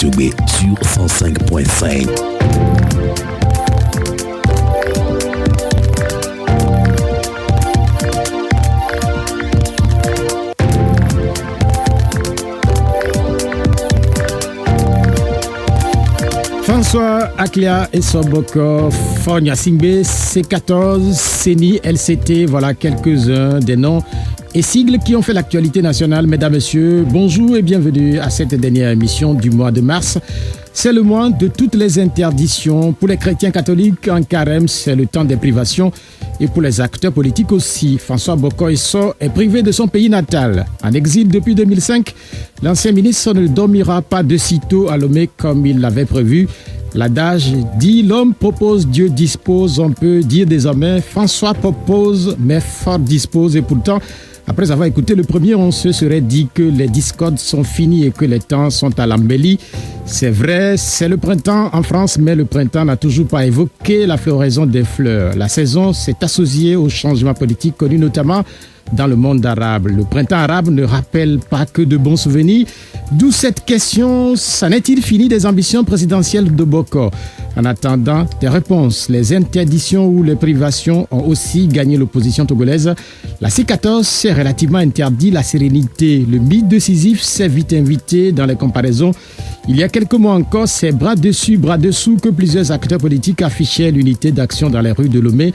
Toubé sur 105.5. François Aklia et Soboko, Fonya Singbe, C14, CENI, LCT, voilà quelques-uns des noms et sigles qui ont fait l'actualité nationale. Mesdames, Messieurs, bonjour et bienvenue à cette dernière émission du mois de mars. C'est le mois de toutes les interdictions. Pour les chrétiens catholiques, en carême, c'est le temps des privations. Et pour les acteurs politiques aussi, François Bokor-Essor est privé de son pays natal. En exil depuis 2005, l'ancien ministre ne dormira pas de sitôt à Lomé comme il l'avait prévu. L'adage dit « L'homme propose, Dieu dispose ». On peut dire désormais « François propose, mais fort dispose ». Et pourtant, après avoir écouté le premier, on se serait dit que les discordes sont finis et que les temps sont à l'embellie. C'est vrai, c'est le printemps en France, mais le printemps n'a toujours pas évoqué la floraison des fleurs. La saison s'est associée au changement politique connu notamment dans le monde arabe. Le printemps arabe ne rappelle pas que de bons souvenirs. D'où cette question, s'en est-il fini des ambitions présidentielles de Bokor? En attendant des réponses, les interdictions ou les privations ont aussi gagné l'opposition togolaise. La C14 s'est relativement interdit la sérénité. Le mythe de Sisyphe s'est vite invité dans les comparaisons. Il y a quelques mois encore, c'est bras dessus, bras dessous que plusieurs acteurs politiques affichaient l'unité d'action dans les rues de Lomé.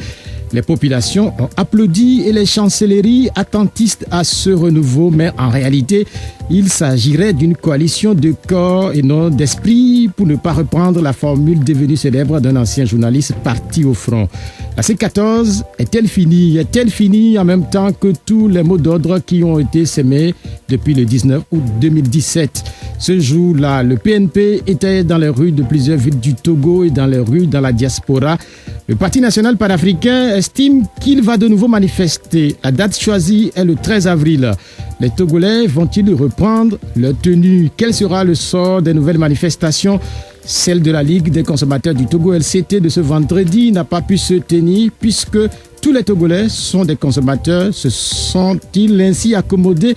Les populations ont applaudi et les chancelleries attentistes à ce renouveau, mais en réalité, il s'agirait d'une coalition de corps et non d'esprit, pour ne pas reprendre la formule devenue célèbre d'un ancien journaliste parti au front. La C14 est-elle finie? Est-elle finie en même temps que tous les mots d'ordre qui ont été sémés depuis le 19 août 2017? Ce jour-là, le PNP était dans les rues de plusieurs villes du Togo et dans les rues dans la diaspora. Le Parti national panafricain estime qu'il va de nouveau manifester. La date choisie est le 13 avril. Les Togolais vont-ils reprendre leur tenue? Quel sera le sort des nouvelles manifestations? Celle de la Ligue des consommateurs du Togo LCT de ce vendredi n'a pas pu se tenir puisque tous les Togolais sont des consommateurs. Se sont-ils ainsi accommodés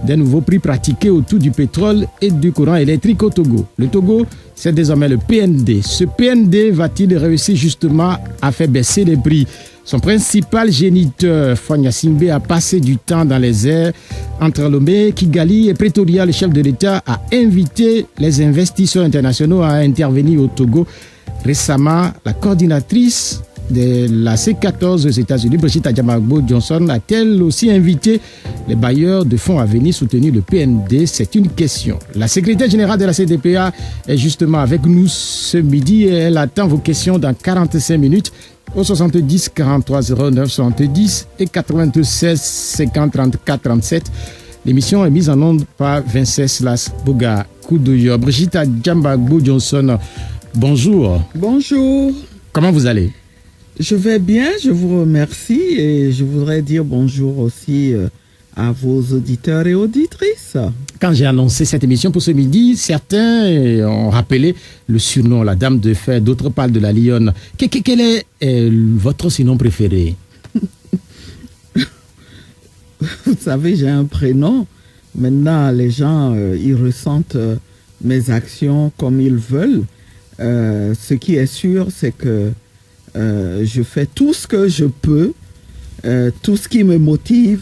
des nouveaux prix pratiqués autour du pétrole et du courant électrique au Togo? Le Togo, c'est désormais le PND. Ce PND va-t-il réussir justement à faire baisser les prix? Son principal géniteur, Fonya Singbe, a passé du temps dans les airs entre Lomé, Kigali et Pretoria. Le chef de l'État a invité les investisseurs internationaux à intervenir au Togo. Récemment, la coordinatrice de la C14 aux États-Unis, Brigitte Adjamagbo-Johnson, a-t-elle aussi invité les bailleurs de fonds à venir soutenir le PND? C'est une question. La secrétaire générale de la CDPA est justement avec nous ce midi et elle attend vos questions dans 45 minutes au 70 43 09 70 et 96 50 34 37. L'émission est mise en onde par Vincent Las Boga Koudoyo. Brigitte Adjamagbo-Johnson, bonjour. Bonjour. Comment vous allez? Je vais bien, je vous remercie et je voudrais dire bonjour aussi à vos auditeurs et auditrices. Quand j'ai annoncé cette émission pour ce midi, certains ont rappelé le surnom, la Dame de Fer, d'autres parlent de la Lionne. Quel est votre surnom préféré? Vous savez, j'ai un prénom. Maintenant, les gens, ils ressentent mes actions comme ils veulent. Ce qui est sûr, c'est que je fais tout ce que je peux, tout ce qui me motive,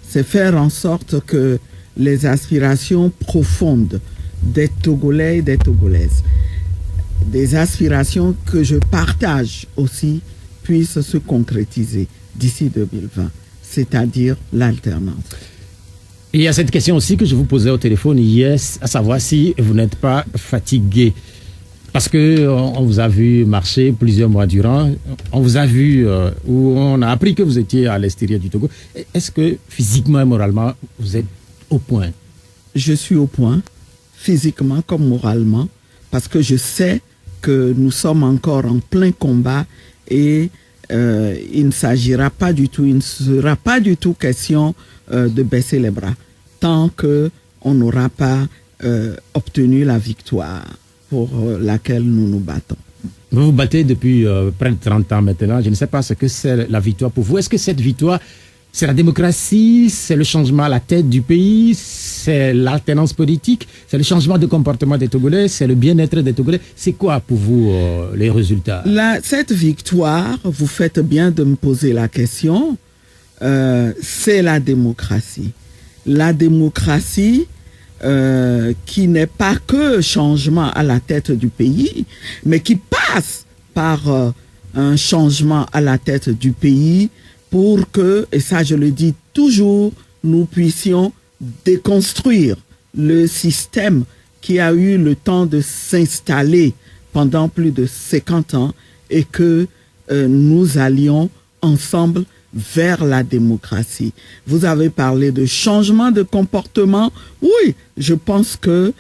c'est faire en sorte que les aspirations profondes des Togolais et des Togolaises, des aspirations que je partage aussi, puissent se concrétiser d'ici 2020, c'est-à-dire l'alternance. Et il y a cette question aussi que je vous posais au téléphone hier, à savoir si vous n'êtes pas fatigué. Parce qu'on vous a vu marcher plusieurs mois durant, on vous a vu, où on a appris que vous étiez à l'extérieur du Togo. Est-ce que physiquement et moralement, vous êtes au point? Je suis au point, physiquement comme moralement, parce que je sais que nous sommes encore en plein combat et il ne s'agira pas du tout, il ne sera pas du tout question de baisser les bras tant qu'on n'aura pas obtenu la victoire pour laquelle nous nous battons. Vous vous battez depuis près de 30 ans maintenant. Je ne sais pas ce que c'est la victoire pour vous. Est-ce que cette victoire C'est la démocratie, c'est le changement à la tête du pays, c'est l'alternance politique, c'est le changement de comportement des Togolais, c'est le bien-être des Togolais. C'est quoi pour vous les résultats? Cette victoire, vous faites bien de me poser la question, c'est la démocratie. La démocratie qui n'est pas que changement à la tête du pays, mais qui passe par un changement à la tête du pays pour que, et ça je le dis toujours, nous puissions déconstruire le système qui a eu le temps de s'installer pendant plus de 50 ans et que nous allions ensemble vers la démocratie. Vous avez parlé de changement de comportement. Oui, je pense que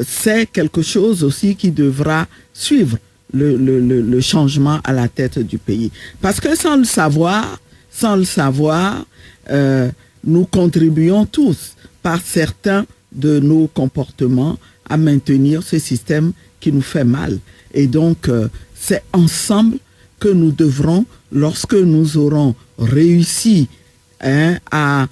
c'est quelque chose aussi qui devra suivre le changement à la tête du pays. Parce que sans le savoir, nous contribuons tous par certains de nos comportements à maintenir ce système qui nous fait mal. Et donc, c'est ensemble que nous devrons, lorsque nous aurons réussi à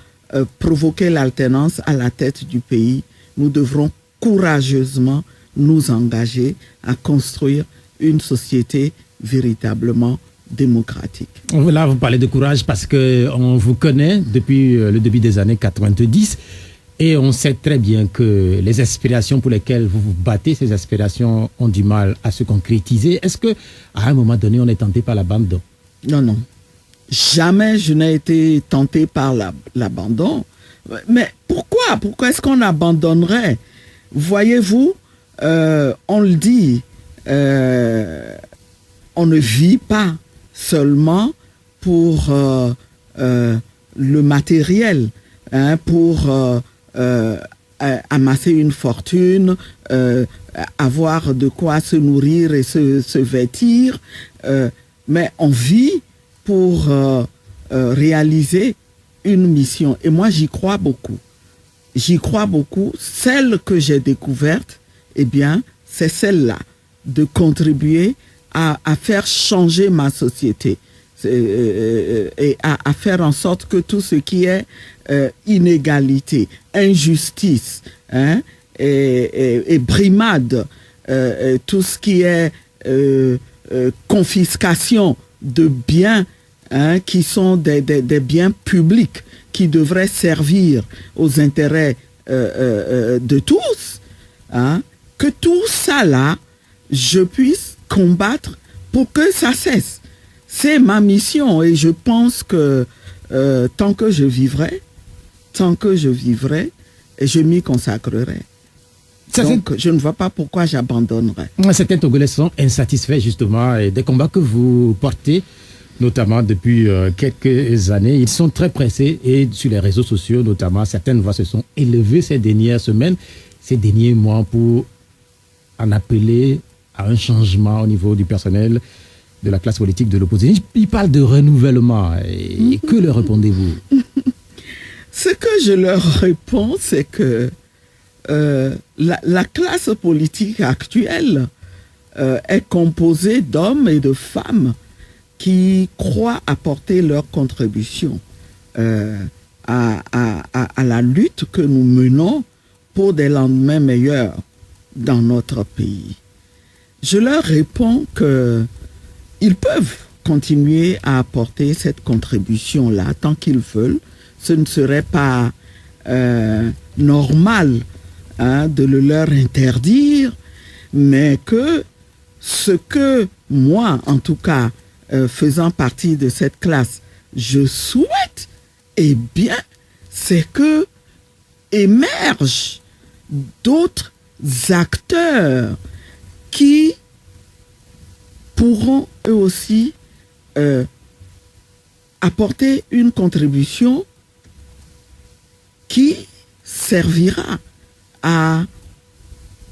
provoquer l'alternance à la tête du pays, nous devrons courageusement nous engager à construire une société véritablement démocratique. Là, vous parlez de courage parce qu'on vous connaît depuis le début des années 90 et on sait très bien que les aspirations pour lesquelles vous vous battez, ces aspirations ont du mal à se concrétiser. Est-ce qu'à un moment donné, on est tenté par l'abandon? Non. Jamais je n'ai été tenté par l'abandon. Mais pourquoi? Pourquoi est-ce qu'on abandonnerait? Voyez-vous, on le dit, on ne vit pas seulement pour le matériel, pour amasser une fortune, avoir de quoi se nourrir et se vêtir, mais on vit pour réaliser une mission. Et moi, j'y crois beaucoup. Celle que j'ai découverte, eh bien, c'est celle-là, de contribuer à faire changer ma société et à faire en sorte que tout ce qui est inégalité, injustice et brimade, tout ce qui est confiscation de biens qui sont des biens publics qui devraient servir aux intérêts de tous, que tout ça là, je puisse combattre pour que ça cesse. C'est ma mission et je pense que tant que je vivrai, je m'y consacrerai. Donc, je ne vois pas pourquoi j'abandonnerai. Certains Togolais sont insatisfaits justement et des combats que vous portez, notamment depuis quelques années. Ils sont très pressés et sur les réseaux sociaux, notamment, certaines voix se sont élevées ces dernières semaines, ces derniers mois pour en appeler à un changement au niveau du personnel de la classe politique de l'opposition. Ils parlent de renouvellement. Et que leur répondez-vous? Ce que je leur réponds, c'est que la classe politique actuelle est composée d'hommes et de femmes qui croient apporter leur contribution à la lutte que nous menons pour des lendemains meilleurs dans notre pays. Je leur réponds qu'ils peuvent continuer à apporter cette contribution-là tant qu'ils veulent. Ce ne serait pas normal de le leur interdire, mais que ce que moi, en tout cas, faisant partie de cette classe, je souhaite, eh bien, c'est que émergent d'autres acteurs qui pourront eux aussi apporter une contribution qui servira à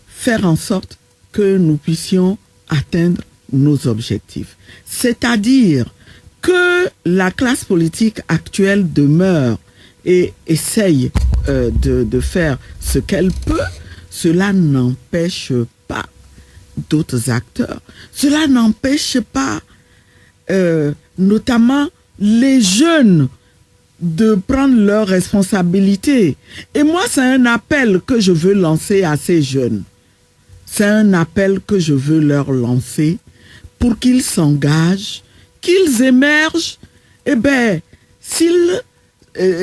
faire en sorte que nous puissions atteindre nos objectifs. C'est-à-dire que la classe politique actuelle demeure et essaye de faire ce qu'elle peut, cela n'empêche pas d'autres acteurs. Cela n'empêche pas notamment les jeunes de prendre leurs responsabilités. Et moi, c'est un appel que je veux lancer à ces jeunes. C'est un appel que je veux leur lancer pour qu'ils s'engagent, qu'ils émergent. Eh bien, s'ils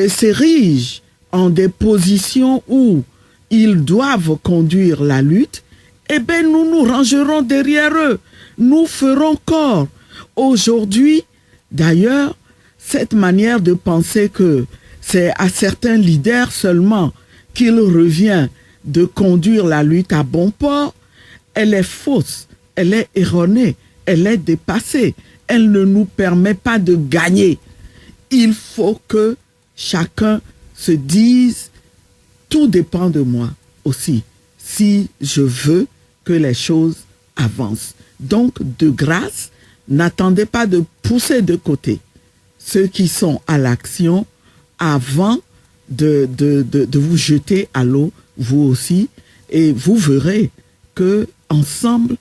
s'érigent en des positions où ils doivent conduire la lutte, eh bien, nous nous rangerons derrière eux. Nous ferons corps. Aujourd'hui, d'ailleurs, cette manière de penser que c'est à certains leaders seulement qu'il revient de conduire la lutte à bon port, elle est fausse, elle est erronée, elle est dépassée. Elle ne nous permet pas de gagner. Il faut que chacun se dise, tout dépend de moi aussi, si je veux que les choses avancent. Donc, de grâce, n'attendez pas de pousser de côté ceux qui sont à l'action avant de vous jeter à l'eau, vous aussi, et vous verrez que ensemble,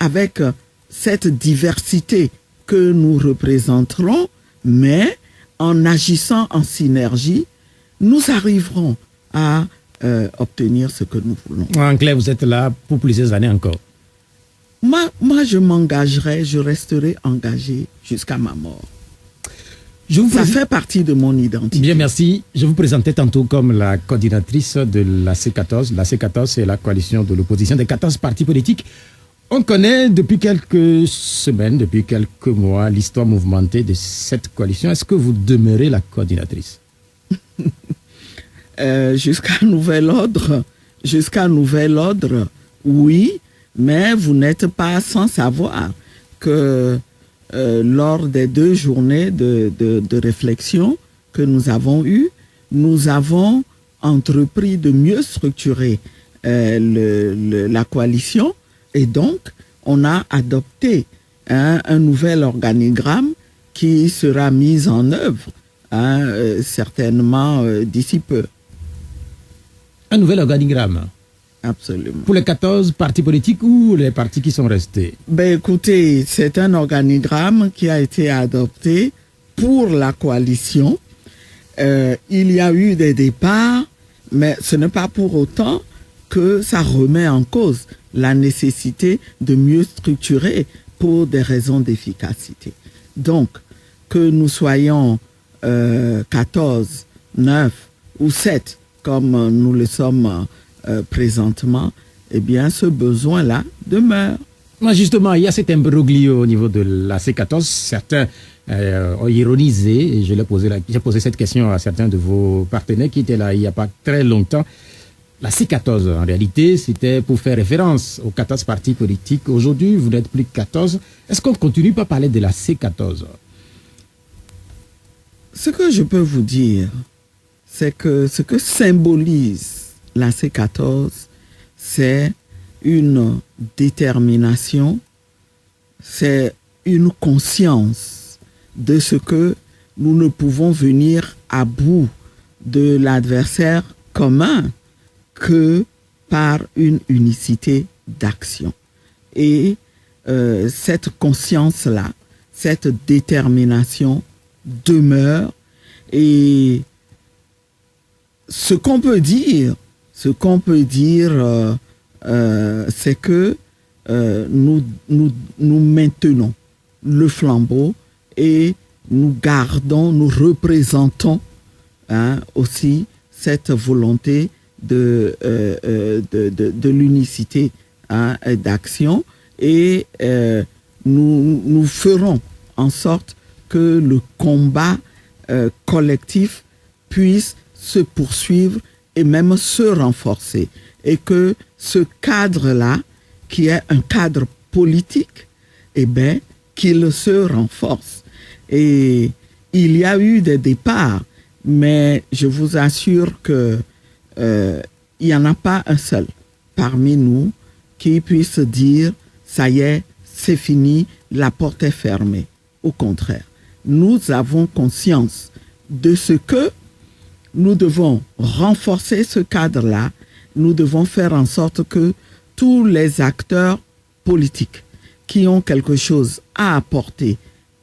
avec cette diversité que nous représenterons, mais en agissant en synergie, nous arriverons à obtenir ce que nous voulons. En clair, vous êtes là pour plusieurs années encore. Moi, je m'engagerai, je resterai engagé jusqu'à ma mort. Ça fait partie de mon identité. Bien, merci. Je vous présentais tantôt comme la coordinatrice de la C14. La C14, c'est la coalition de l'opposition des 14 partis politiques. On connaît depuis quelques semaines, depuis quelques mois, l'histoire mouvementée de cette coalition. Est-ce que vous demeurez la coordinatrice? Jusqu'à nouvel ordre, oui, mais vous n'êtes pas sans savoir que lors des 2 journées de réflexion que nous avons eues, nous avons entrepris de mieux structurer la coalition, et donc on a adopté un nouvel organigramme qui sera mis en œuvre certainement d'ici peu. Un nouvel organigramme? Absolument. Pour les 14 partis politiques ou les partis qui sont restés? Ben écoutez, c'est un organigramme qui a été adopté pour la coalition. Il y a eu des départs, mais ce n'est pas pour autant que ça remet en cause la nécessité de mieux structurer pour des raisons d'efficacité. Donc, que nous soyons 14, 9 ou 7, comme nous le sommes présentement, eh bien, ce besoin-là demeure. Justement, il y a cet imbroglio au niveau de la C14. Certains ont ironisé, et j'ai posé cette question à certains de vos partenaires qui étaient là il n'y a pas très longtemps. La C14, en réalité, c'était pour faire référence aux 14 partis politiques. Aujourd'hui, vous n'êtes plus 14. Est-ce qu'on continue pas à parler de la C14? Ce que je peux vous dire, c'est que ce que symbolise la C14, c'est une détermination, c'est une conscience de ce que nous ne pouvons venir à bout de l'adversaire commun que par une unicité d'action. Et cette conscience-là, cette détermination demeure, et ce qu'on peut dire, c'est que nous maintenons le flambeau et nous représentons aussi cette volonté de l'unicité d'action, et nous ferons en sorte que le combat collectif puisse se poursuivre et même se renforcer, et que ce cadre-là, qui est un cadre politique, eh bien, qu'il se renforce. Et il y a eu des départs, mais je vous assure que il n'y en a pas un seul parmi nous qui puisse dire « ça y est, c'est fini, la porte est fermée ». Au contraire, nous avons conscience de ce que nous devons renforcer ce cadre-là. Nous devons faire en sorte que tous les acteurs politiques qui ont quelque chose à apporter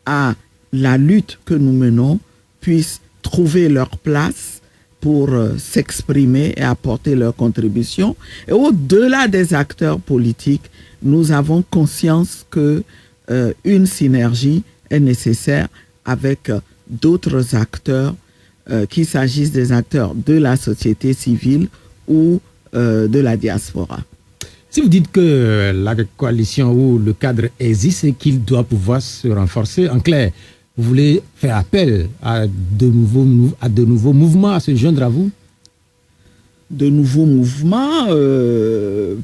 à la lutte que nous menons puissent trouver leur place pour s'exprimer et apporter leur contribution. Et au-delà des acteurs politiques, nous avons conscience que une synergie est nécessaire avec d'autres acteurs, qu'il s'agisse des acteurs de la société civile ou de la diaspora. Si vous dites que la coalition ou le cadre existe et qu'il doit pouvoir se renforcer, en clair, vous voulez faire appel à de nouveaux mouvements à se joindre à vous? De nouveaux mouvements,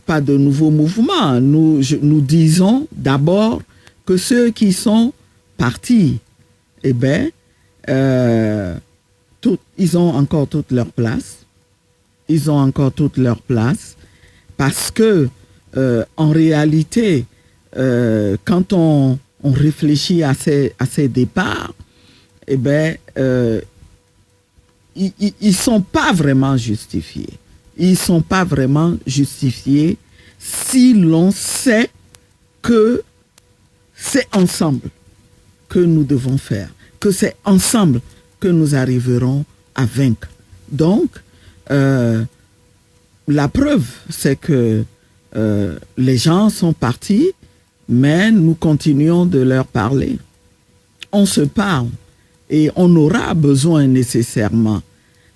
pas de nouveaux mouvements. Nous disons d'abord que ceux qui sont partis, eh bien, ils ont encore toute leur place. Ils ont encore toute leur place parce que, en réalité, quand on réfléchit à ces départs, eh bien, ils sont pas vraiment justifiés. Ils sont pas vraiment justifiés si l'on sait que c'est ensemble que nous devons faire, que c'est ensemble que nous arriverons à vaincre. Donc, la preuve, c'est que les gens sont partis, mais nous continuons de leur parler. On se parle et on aura besoin nécessairement,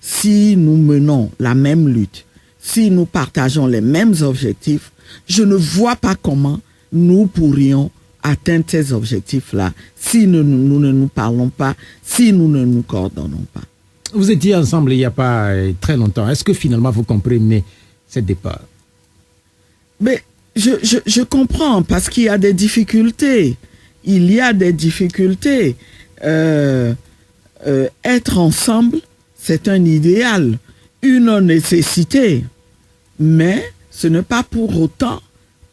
si nous menons la même lutte, si nous partageons les mêmes objectifs, je ne vois pas comment nous pourrions atteindre ces objectifs-là si nous ne nous parlons pas, si nous ne nous coordonnons pas. Vous étiez ensemble il n'y a pas très longtemps. Est-ce que finalement vous comprenez ce départ? Mais je comprends parce qu'il y a des difficultés. Il y a des difficultés. Être ensemble, c'est un idéal, une nécessité. Mais ce n'est pas pour autant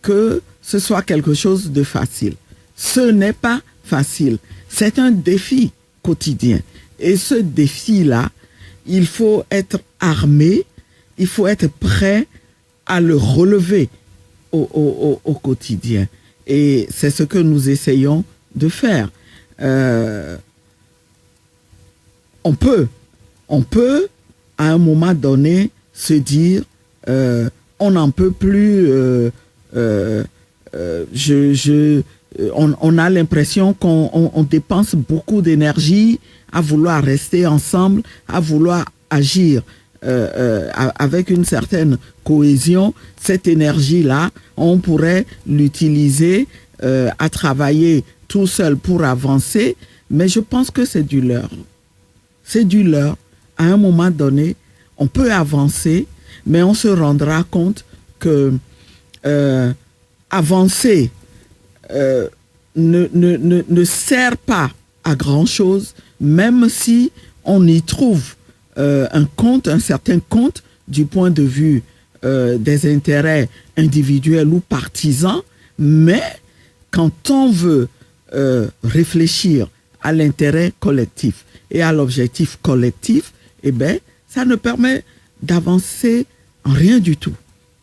que ce soit quelque chose de facile. Ce n'est pas facile. C'est un défi quotidien. Et ce défi-là, il faut être armé, il faut être prêt à le relever au quotidien. Et c'est ce que nous essayons de faire. On peut, à un moment donné, se dire, on n'en peut plus, on a l'impression qu'on dépense beaucoup d'énergie à vouloir rester ensemble, à vouloir agir avec une certaine cohésion. Cette énergie-là, on pourrait l'utiliser à travailler tout seul pour avancer, mais je pense que c'est du leurre. C'est du leurre. À un moment donné, on peut avancer, mais on se rendra compte que avancer ne sert pas à grand-chose, même si on y trouve un certain compte du point de vue des intérêts individuels ou partisans, mais quand on veut réfléchir à l'intérêt collectif et à l'objectif collectif, eh bien, ça ne permet d'avancer en rien du tout.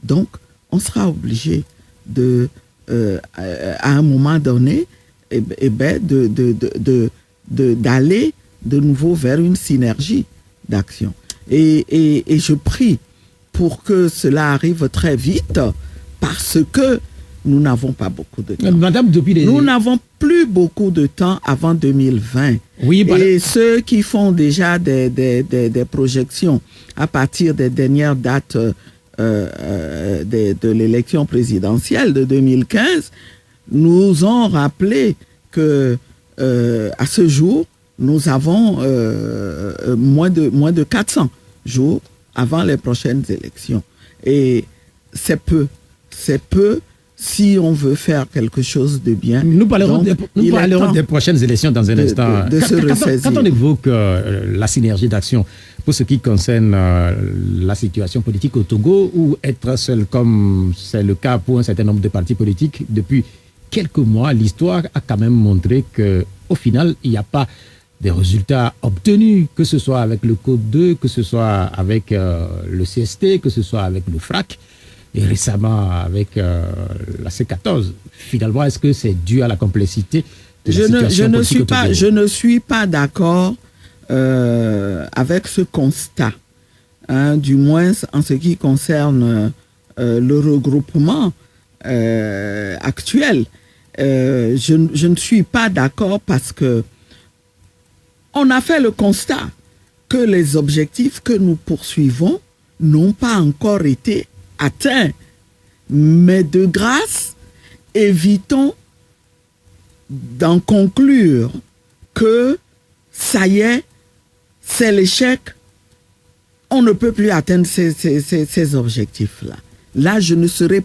Donc, on sera obligé à un moment donné, d'aller de nouveau vers une synergie d'action. Et je prie pour que cela arrive très vite, parce que nous n'avons pas beaucoup de temps. Madame, nous n'avons plus beaucoup de temps avant 2020. Oui, et ceux qui font déjà des projections à partir des dernières dates de l'élection présidentielle de 2015 nous ont rappelé que à ce jour, nous avons moins de 400 jours avant les prochaines élections. Et c'est peu si on veut faire quelque chose de bien. Nous parlerons des prochaines élections dans un instant. Quand on évoque la synergie d'action pour ce qui concerne la situation politique au Togo, ou être seul comme c'est le cas pour un certain nombre de partis politiques, depuis quelques mois, l'histoire a quand même montré qu'au final, il n'y a pas des résultats obtenus, que ce soit avec le Code 2, que ce soit avec le CST, que ce soit avec le FRAC, et récemment avec la C14. Finalement, est-ce que c'est dû à la complexité Je ne suis pas d'accord avec ce constat, hein, du moins en ce qui concerne le regroupement actuel. Je ne suis pas d'accord parce que on a fait le constat que les objectifs que nous poursuivons n'ont pas encore été atteints. Mais de grâce, évitons d'en conclure que ça y est, c'est l'échec, on ne peut plus atteindre ces objectifs-là. Là, je ne serai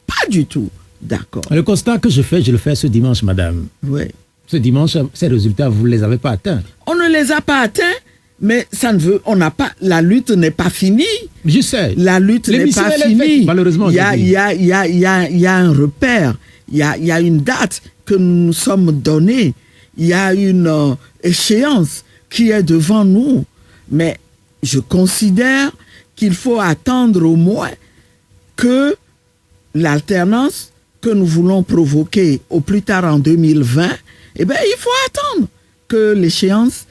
pas du tout d'accord. Le constat que je le fais ce dimanche, madame. Oui. Ce dimanche, ces résultats, vous ne les avez pas atteints. On ne les a pas atteints, mais la lutte n'est pas finie. Je sais. La lutte n'est pas finie. Malheureusement, il y a un repère, il y a une date que nous nous sommes donnée, il y a une échéance qui est devant nous. Mais je considère qu'il faut attendre au moins que l'alternance que nous voulons provoquer au plus tard en 2020, il faut attendre que l'échéance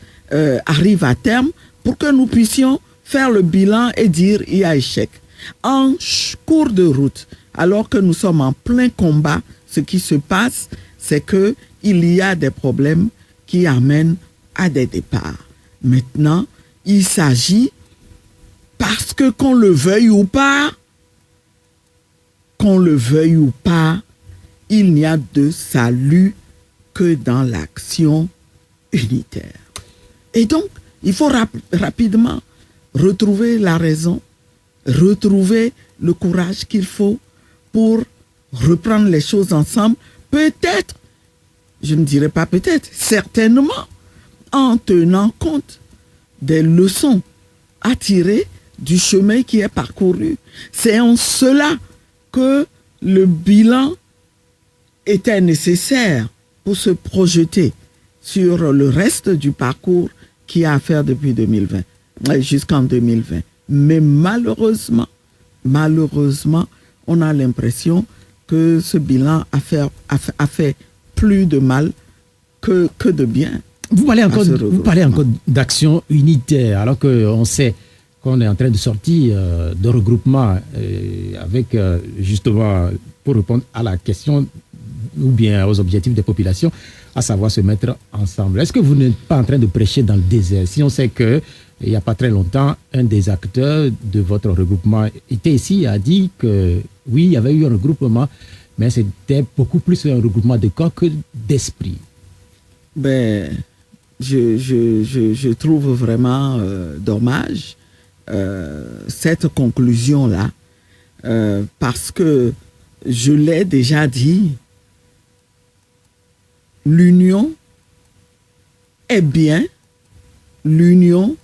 arrive à terme pour que nous puissions faire le bilan et dire il y a échec. En cours de route, alors que nous sommes en plein combat, ce qui se passe, c'est que il y a des problèmes qui amènent à des départs. Maintenant, il s'agit, parce que qu'on le veuille ou pas, il n'y a de salut que dans l'action unitaire. Et donc, il faut rapidement retrouver la raison, retrouver le courage qu'il faut pour reprendre les choses ensemble, peut-être, je ne dirais pas peut-être, certainement, en tenant compte des leçons à tirer du chemin qui est parcouru. C'est en cela que le bilan était nécessaire pour se projeter sur le reste du parcours qu'il y a à faire depuis 2020, jusqu'en 2020. Mais malheureusement, on a l'impression que ce bilan a fait plus de mal que de bien. Vous parlez encore d'action unitaire, alors qu'on sait qu'on est en train de sortir de regroupement avec, justement, pour répondre à la question ou bien aux objectifs des populations, à savoir se mettre ensemble. Est-ce que vous n'êtes pas en train de prêcher dans le désert? Si on sait qu'il n'y a pas très longtemps, un des acteurs de votre regroupement était ici, a dit que oui, il y avait eu un regroupement, mais c'était beaucoup plus un regroupement de corps que d'esprit. Je trouve vraiment dommage cette conclusion-là, parce que je l'ai déjà dit, l'union est bien, l'union,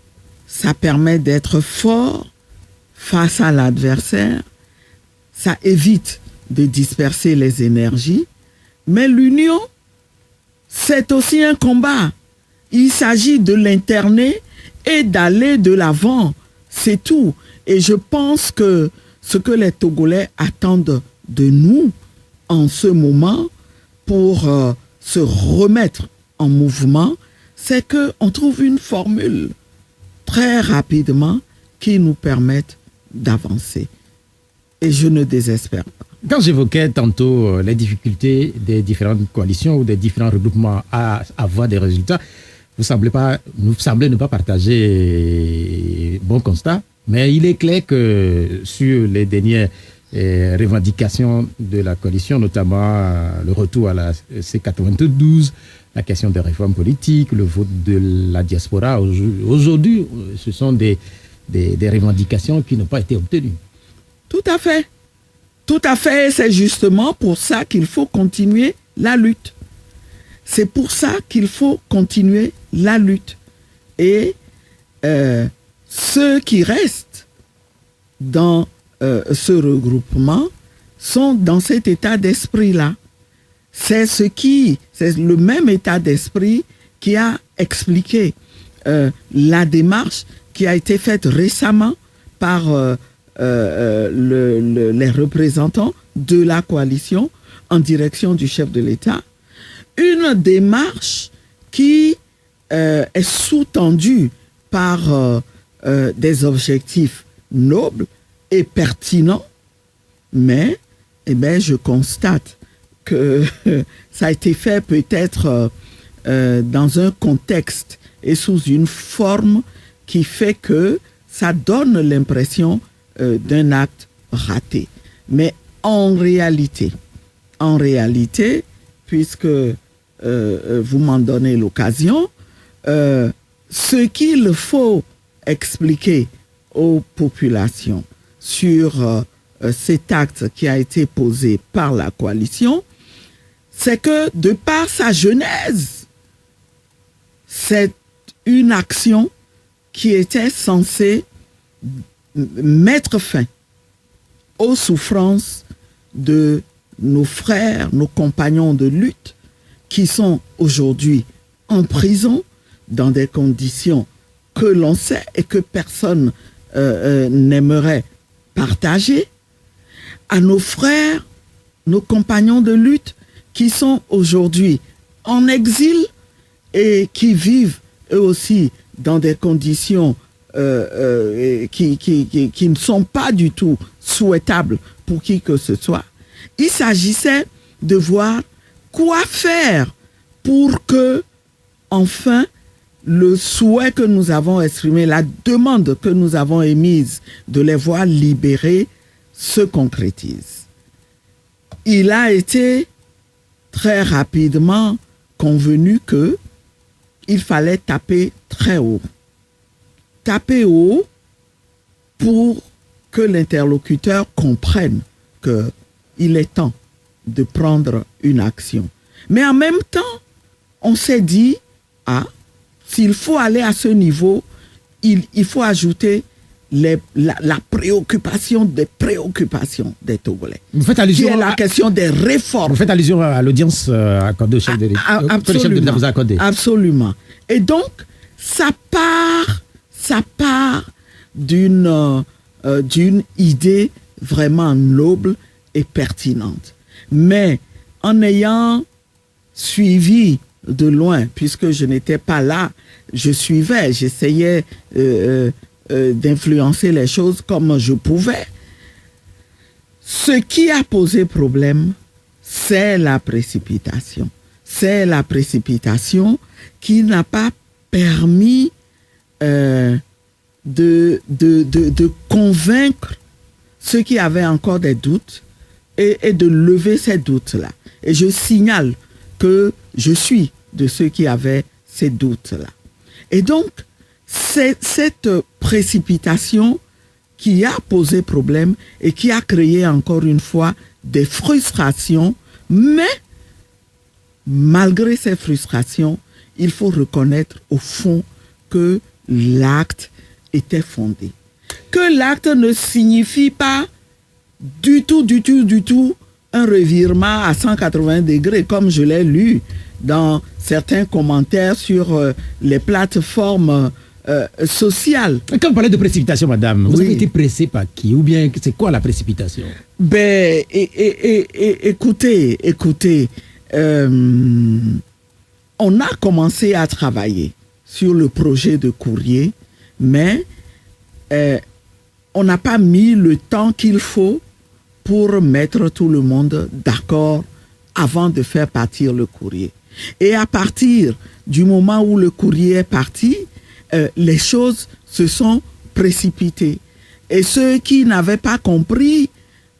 ça permet d'être fort face à l'adversaire, ça évite de disperser les énergies, mais l'union, c'est aussi un combat. Il s'agit de l'interner et d'aller de l'avant, c'est tout. Et je pense que ce que les Togolais attendent de nous en ce moment pour se remettre en mouvement, c'est qu'on trouve une formule très rapidement qui nous permette d'avancer. Et je ne désespère pas. Quand j'évoquais tantôt les difficultés des différentes coalitions ou des différents regroupements à avoir des résultats, vous semblez ne pas partager bon constat, mais il est clair que sur les dernières revendications de la coalition, notamment le retour à la C92, la question des réformes politiques, le vote de la diaspora, aujourd'hui, ce sont des revendications qui n'ont pas été obtenues. Tout à fait. Tout à fait, c'est justement pour ça qu'il faut continuer la lutte. C'est pour ça qu'il faut continuer la lutte. Et ceux qui restent dans ce regroupement sont dans cet état d'esprit-là. C'est le même état d'esprit qui a expliqué la démarche qui a été faite récemment par les représentants de la coalition en direction du chef de l'État, une démarche qui est sous-tendue par des objectifs nobles et pertinents, mais je constate que ça a été fait peut-être dans un contexte et sous une forme qui fait que ça donne l'impression d'un acte raté. Mais en réalité, puisque vous m'en donnez l'occasion, ce qu'il faut expliquer aux populations sur cet acte qui a été posé par la coalition, c'est que de par sa genèse, c'est une action qui était censée mettre fin aux souffrances de nos frères, nos compagnons de lutte, qui sont aujourd'hui en prison dans des conditions que l'on sait et que personne n'aimerait partager, à nos frères, nos compagnons de lutte, qui sont aujourd'hui en exil et qui vivent eux aussi dans des conditions qui ne sont pas du tout souhaitables pour qui que ce soit. Il s'agissait de voir quoi faire pour que, enfin, le souhait que nous avons exprimé, la demande que nous avons émise de les voir libérés se concrétise. Il a été très rapidement convenu que il fallait taper très haut. Taper haut pour que l'interlocuteur comprenne qu'il est temps de prendre une action. Mais en même temps, on s'est dit, s'il faut aller à ce niveau, il faut ajouter la préoccupation des préoccupations des Togolais. Vous faites allusion qui est la question des réformes. Vous faites allusion à l'audience accordée au chef de l'État. Absolument. Vous a accordé. Absolument. Et donc, ça part d'une idée vraiment noble et pertinente. Mais en ayant suivi de loin, puisque je n'étais pas là, j'essayais d'influencer les choses comme je pouvais. Ce qui a posé problème, c'est la précipitation. C'est la précipitation qui n'a pas permis de convaincre ceux qui avaient encore des doutes et de lever ces doutes-là. Et je signale que je suis de ceux qui avaient ces doutes-là. Et donc, c'est cette précipitation qui a posé problème et qui a créé encore une fois des frustrations, mais malgré ces frustrations, il faut reconnaître au fond que l'acte était fondé. Que l'acte ne signifie pas du tout un revirement à 180 degrés, comme je l'ai lu dans certains commentaires sur les plateformes sociales. Quand vous parlez de précipitation, madame, vous avez été pressé par qui? Ou bien c'est quoi la précipitation? Écoutez, on a commencé à travailler sur le projet de courrier, mais on n'a pas mis le temps qu'il faut pour mettre tout le monde d'accord avant de faire partir le courrier. Et à partir du moment où le courrier est parti, les choses se sont précipitées. Et ceux qui n'avaient pas compris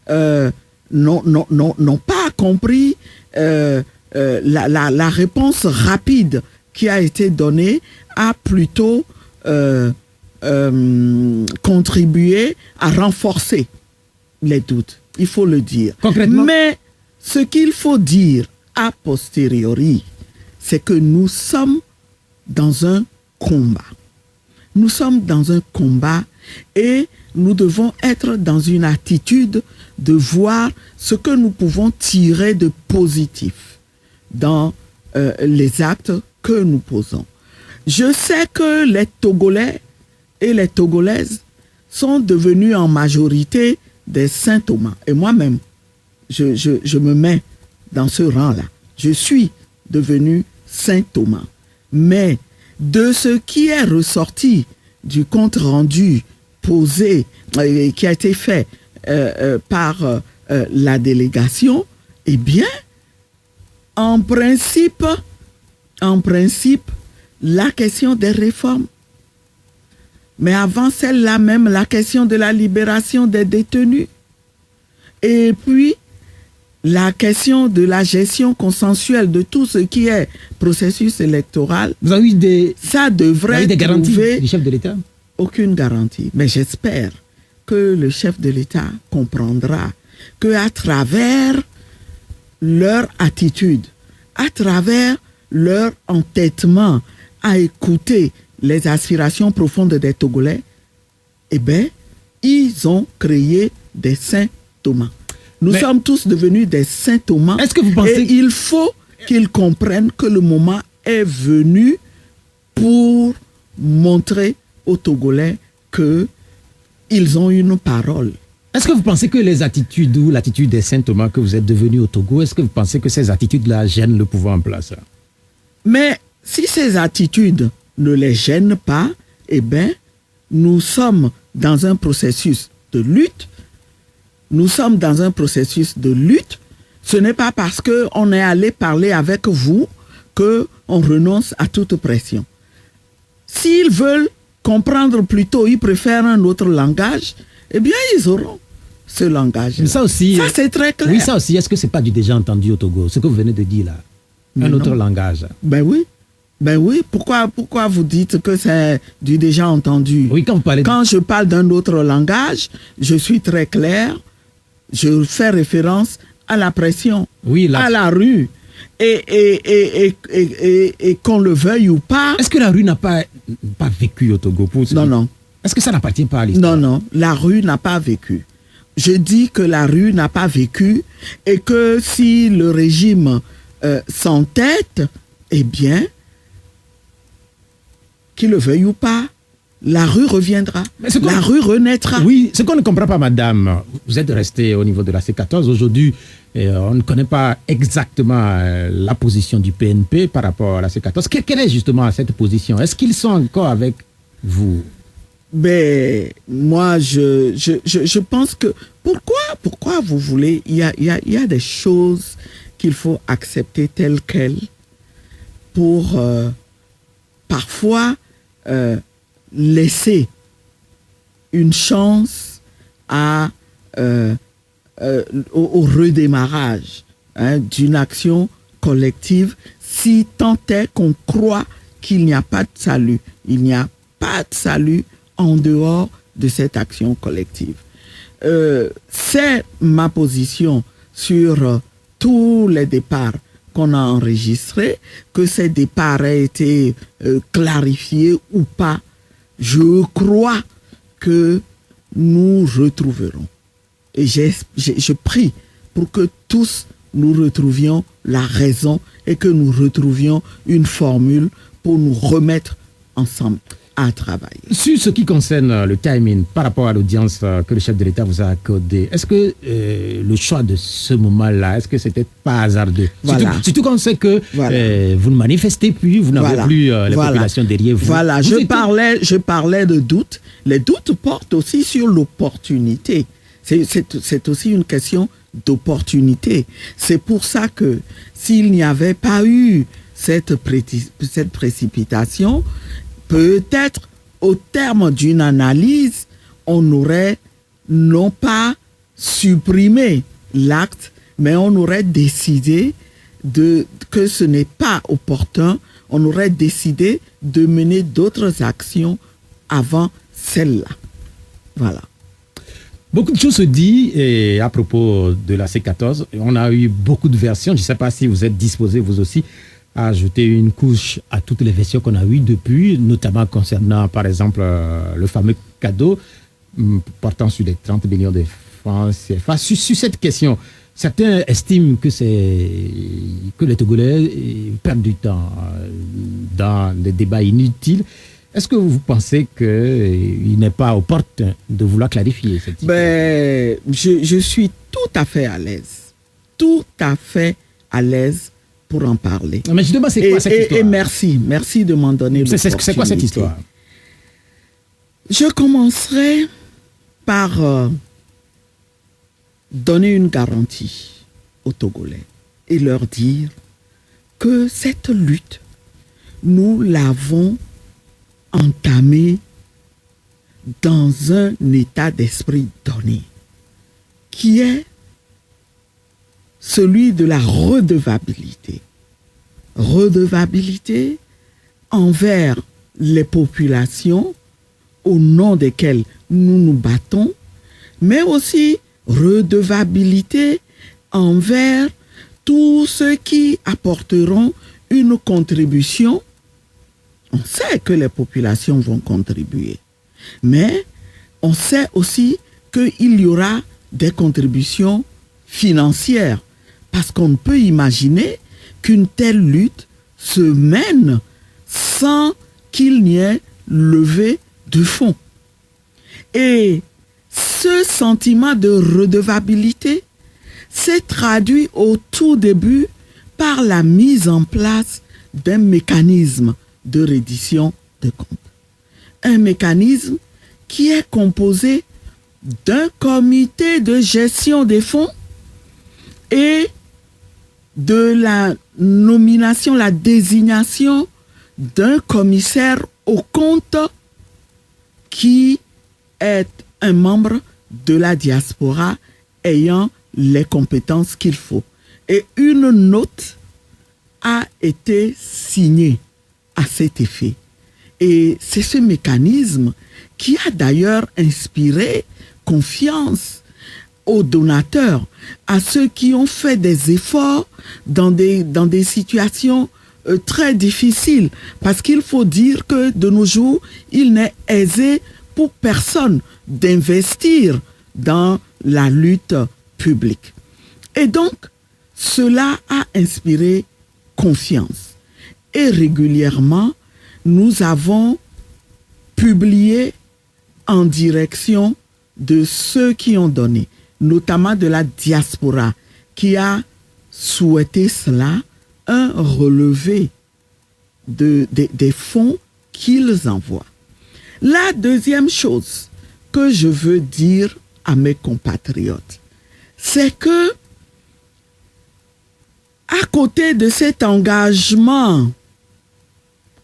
n'ont pas compris la réponse rapide qui a été donnée a plutôt contribué à renforcer les doutes. Il faut le dire. Concrètement. Mais ce qu'il faut dire a posteriori, c'est que nous sommes dans un combat. Nous sommes dans un combat et nous devons être dans une attitude de voir ce que nous pouvons tirer de positif dans les actes que nous posons. Je sais que les Togolais et les Togolaises sont devenus en majorité des Saint-Thomas. Et moi-même, je me mets dans ce rang-là. Je suis devenu Saint Thomas. Mais de ce qui est ressorti du compte rendu posé, qui a été fait par la délégation, eh bien, en principe, la question des réformes, mais avant celle-là même, la question de la libération des détenus, et puis la question de la gestion consensuelle de tout ce qui est processus électoral. Vous avez eu ça devrait des garanties du chef de l'État? Aucune garantie, mais j'espère que le chef de l'État comprendra qu'à travers leur attitude, à travers leur entêtement à écouter les aspirations profondes des Togolais, eh bien, ils ont créé des Saint Thomas. Nous sommes tous devenus des Saint Thomas. Est-ce que vous pensez... Et il faut qu'ils comprennent que le moment est venu pour montrer aux Togolais qu'ils ont une parole. Est-ce que vous pensez que les attitudes ou l'attitude des Saint Thomas que vous êtes devenus au Togo, est-ce que vous pensez que ces attitudes-là gênent le pouvoir en place? Mais si ces attitudes ne les gênent pas, eh bien, nous sommes dans un processus de lutte. Nous sommes dans un processus de lutte. Ce n'est pas parce qu'on est allé parler avec vous qu'on renonce à toute pression. S'ils veulent comprendre plutôt, ils préfèrent un autre langage, eh bien, ils auront ce langage. Ça aussi, ça, c'est très clair. Oui, ça aussi, est-ce que ce n'est pas du déjà entendu au Togo, ce que vous venez de dire là? Un autre langage. Ben oui. Pourquoi vous dites que c'est du déjà entendu? Oui, quand je parle d'un autre langage, je suis très clair. Je fais référence à la pression, à la rue. Et qu'on le veuille ou pas. Est-ce que la rue n'a pas vécu au Togo? Non. Est-ce que ça n'appartient pas à l'histoire? Non, la rue n'a pas vécu. Je dis que la rue n'a pas vécu et que si le régime s'entête, eh bien, qu'il le veuille ou pas, la rue reviendra, la rue renaîtra. Oui, ce qu'on ne comprend pas, madame, vous êtes restée au niveau de la C14. Aujourd'hui, on ne connaît pas exactement la position du PNP par rapport à la C14. Quelle est justement cette position? Est-ce qu'ils sont encore avec vous? Ben, moi, je pense que... Pourquoi vous voulez... Il y a des choses qu'il faut accepter telles quelles pour parfois laisser une chance au redémarrage d'une action collective, si tant est qu'on croit qu'il n'y a pas de salut. Il n'y a pas de salut en dehors de cette action collective. C'est ma position sur tous les départs qu'on a enregistrés, que ces départs aient été clarifiés ou pas. Je crois que nous retrouverons. Et je prie pour que tous nous retrouvions la raison et que nous retrouvions une formule pour nous remettre ensemble à travailler. Sur ce qui concerne le timing par rapport à l'audience que le chef de l'État vous a accordée, est-ce que le choix de ce moment-là, est-ce que c'était pas hasardeux? Voilà. Surtout quand on sait que vous ne manifestez plus, vous n'avez plus les populations derrière vous. Voilà, je parlais de doutes. Les doutes portent aussi sur l'opportunité. C'est aussi une question d'opportunité. C'est pour ça que s'il n'y avait pas eu cette précipitation, peut-être au terme d'une analyse, on aurait non pas supprimé l'acte, mais on aurait décidé que ce n'est pas opportun, on aurait décidé de mener d'autres actions avant celle-là. Voilà. Beaucoup de choses se disent à propos de la C14. On a eu beaucoup de versions. Je ne sais pas si vous êtes disposés, vous aussi, à ajouter une couche à toutes les versions qu'on a eues depuis, notamment concernant, par exemple, le fameux cadeau portant sur les 30 millions de francs CFA. Sur cette question, certains estiment que les Togolais perdent du temps dans des débats inutiles. Est-ce que vous pensez qu'il n'est pas opportun de vouloir clarifier cette situation? Je suis tout à fait à l'aise pour en parler. Mais justement, c'est quoi cette histoire? Et merci de m'en donner l'opportunité. C'est quoi cette histoire? Je commencerai par donner une garantie aux Togolais et leur dire que cette lutte, nous l'avons entamée dans un état d'esprit donné, qui est celui de la redevabilité. Redevabilité envers les populations au nom desquelles nous nous battons, mais aussi redevabilité envers tous ceux qui apporteront une contribution. On sait que les populations vont contribuer, mais on sait aussi qu'il y aura des contributions financières, parce qu'on ne peut imaginer qu'une telle lutte se mène sans qu'il n'y ait levé de fonds. Et ce sentiment de redevabilité s'est traduit au tout début par la mise en place d'un mécanisme de reddition de comptes. Un mécanisme qui est composé d'un comité de gestion des fonds et de la nomination, la désignation d'un commissaire aux comptes qui est un membre de la diaspora ayant les compétences qu'il faut. Et une note a été signée à cet effet. Et c'est ce mécanisme qui a d'ailleurs inspiré confiance aux donateurs, à ceux qui ont fait des efforts dans des situations très difficiles. Parce qu'il faut dire que de nos jours, il n'est aisé pour personne d'investir dans la lutte publique. Et donc, cela a inspiré confiance. Et régulièrement, nous avons publié en direction de ceux qui ont donné, notamment de la diaspora, qui a souhaité cela, un relevé des fonds qu'ils envoient. La deuxième chose que je veux dire à mes compatriotes, c'est que, à côté de cet engagement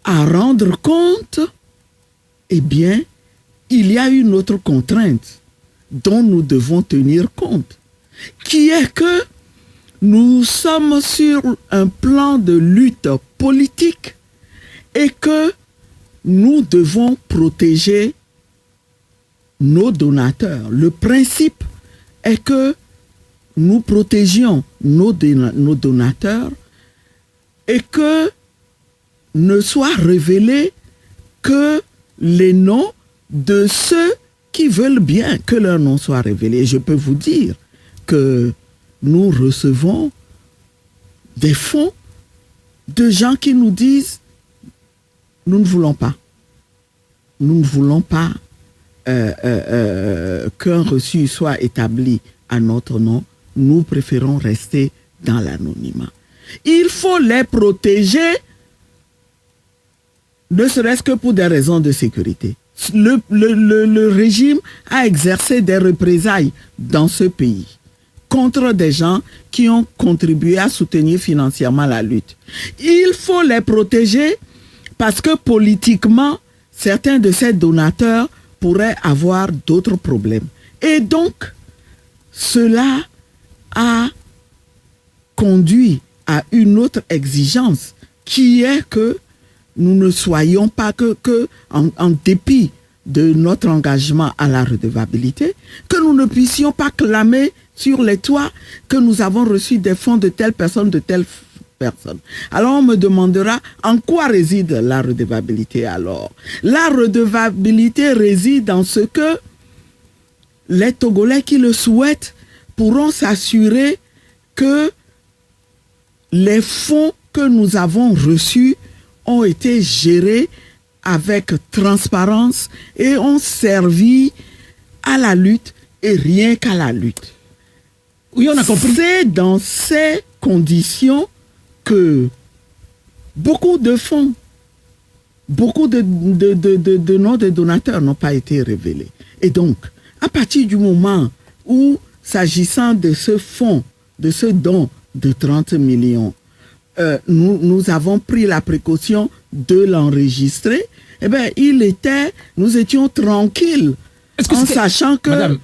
à rendre compte, eh bien, il y a une autre contrainte dont nous devons tenir compte, qui est que nous sommes sur un plan de lutte politique et que nous devons protéger nos donateurs. Le principe est que nous protégions nos donateurs et que ne soient révélés que les noms de ceux qui veulent bien que leur nom soit révélé. Je peux vous dire que nous recevons des fonds de gens qui nous disent « Nous ne voulons pas. Nous ne voulons pas qu'un reçu soit établi à notre nom. Nous préférons rester dans l'anonymat. » Il faut les protéger, ne serait-ce que pour des raisons de sécurité. Le régime a exercé des représailles dans ce pays contre des gens qui ont contribué à soutenir financièrement la lutte. Il faut les protéger parce que politiquement, certains de ces donateurs pourraient avoir d'autres problèmes. Et donc, cela a conduit à une autre exigence qui est que nous ne soyons pas en dépit de notre engagement à la redevabilité, que nous ne puissions pas clamer sur les toits que nous avons reçu des fonds de telle personne, de telle personne. Alors on me demandera en quoi réside la redevabilité alors. La redevabilité réside dans ce que les Togolais qui le souhaitent pourront s'assurer que les fonds que nous avons reçus ont été gérés avec transparence et ont servi à la lutte et rien qu'à la lutte. Oui, on a compris. C'est dans ces conditions que beaucoup de fonds, beaucoup de noms de donateurs n'ont pas été révélés. Et donc, à partir du moment où, s'agissant de ce fonds, de ce don de 30 millions, nous avons pris la précaution de l'enregistrer, eh bien, nous étions tranquilles en sachant que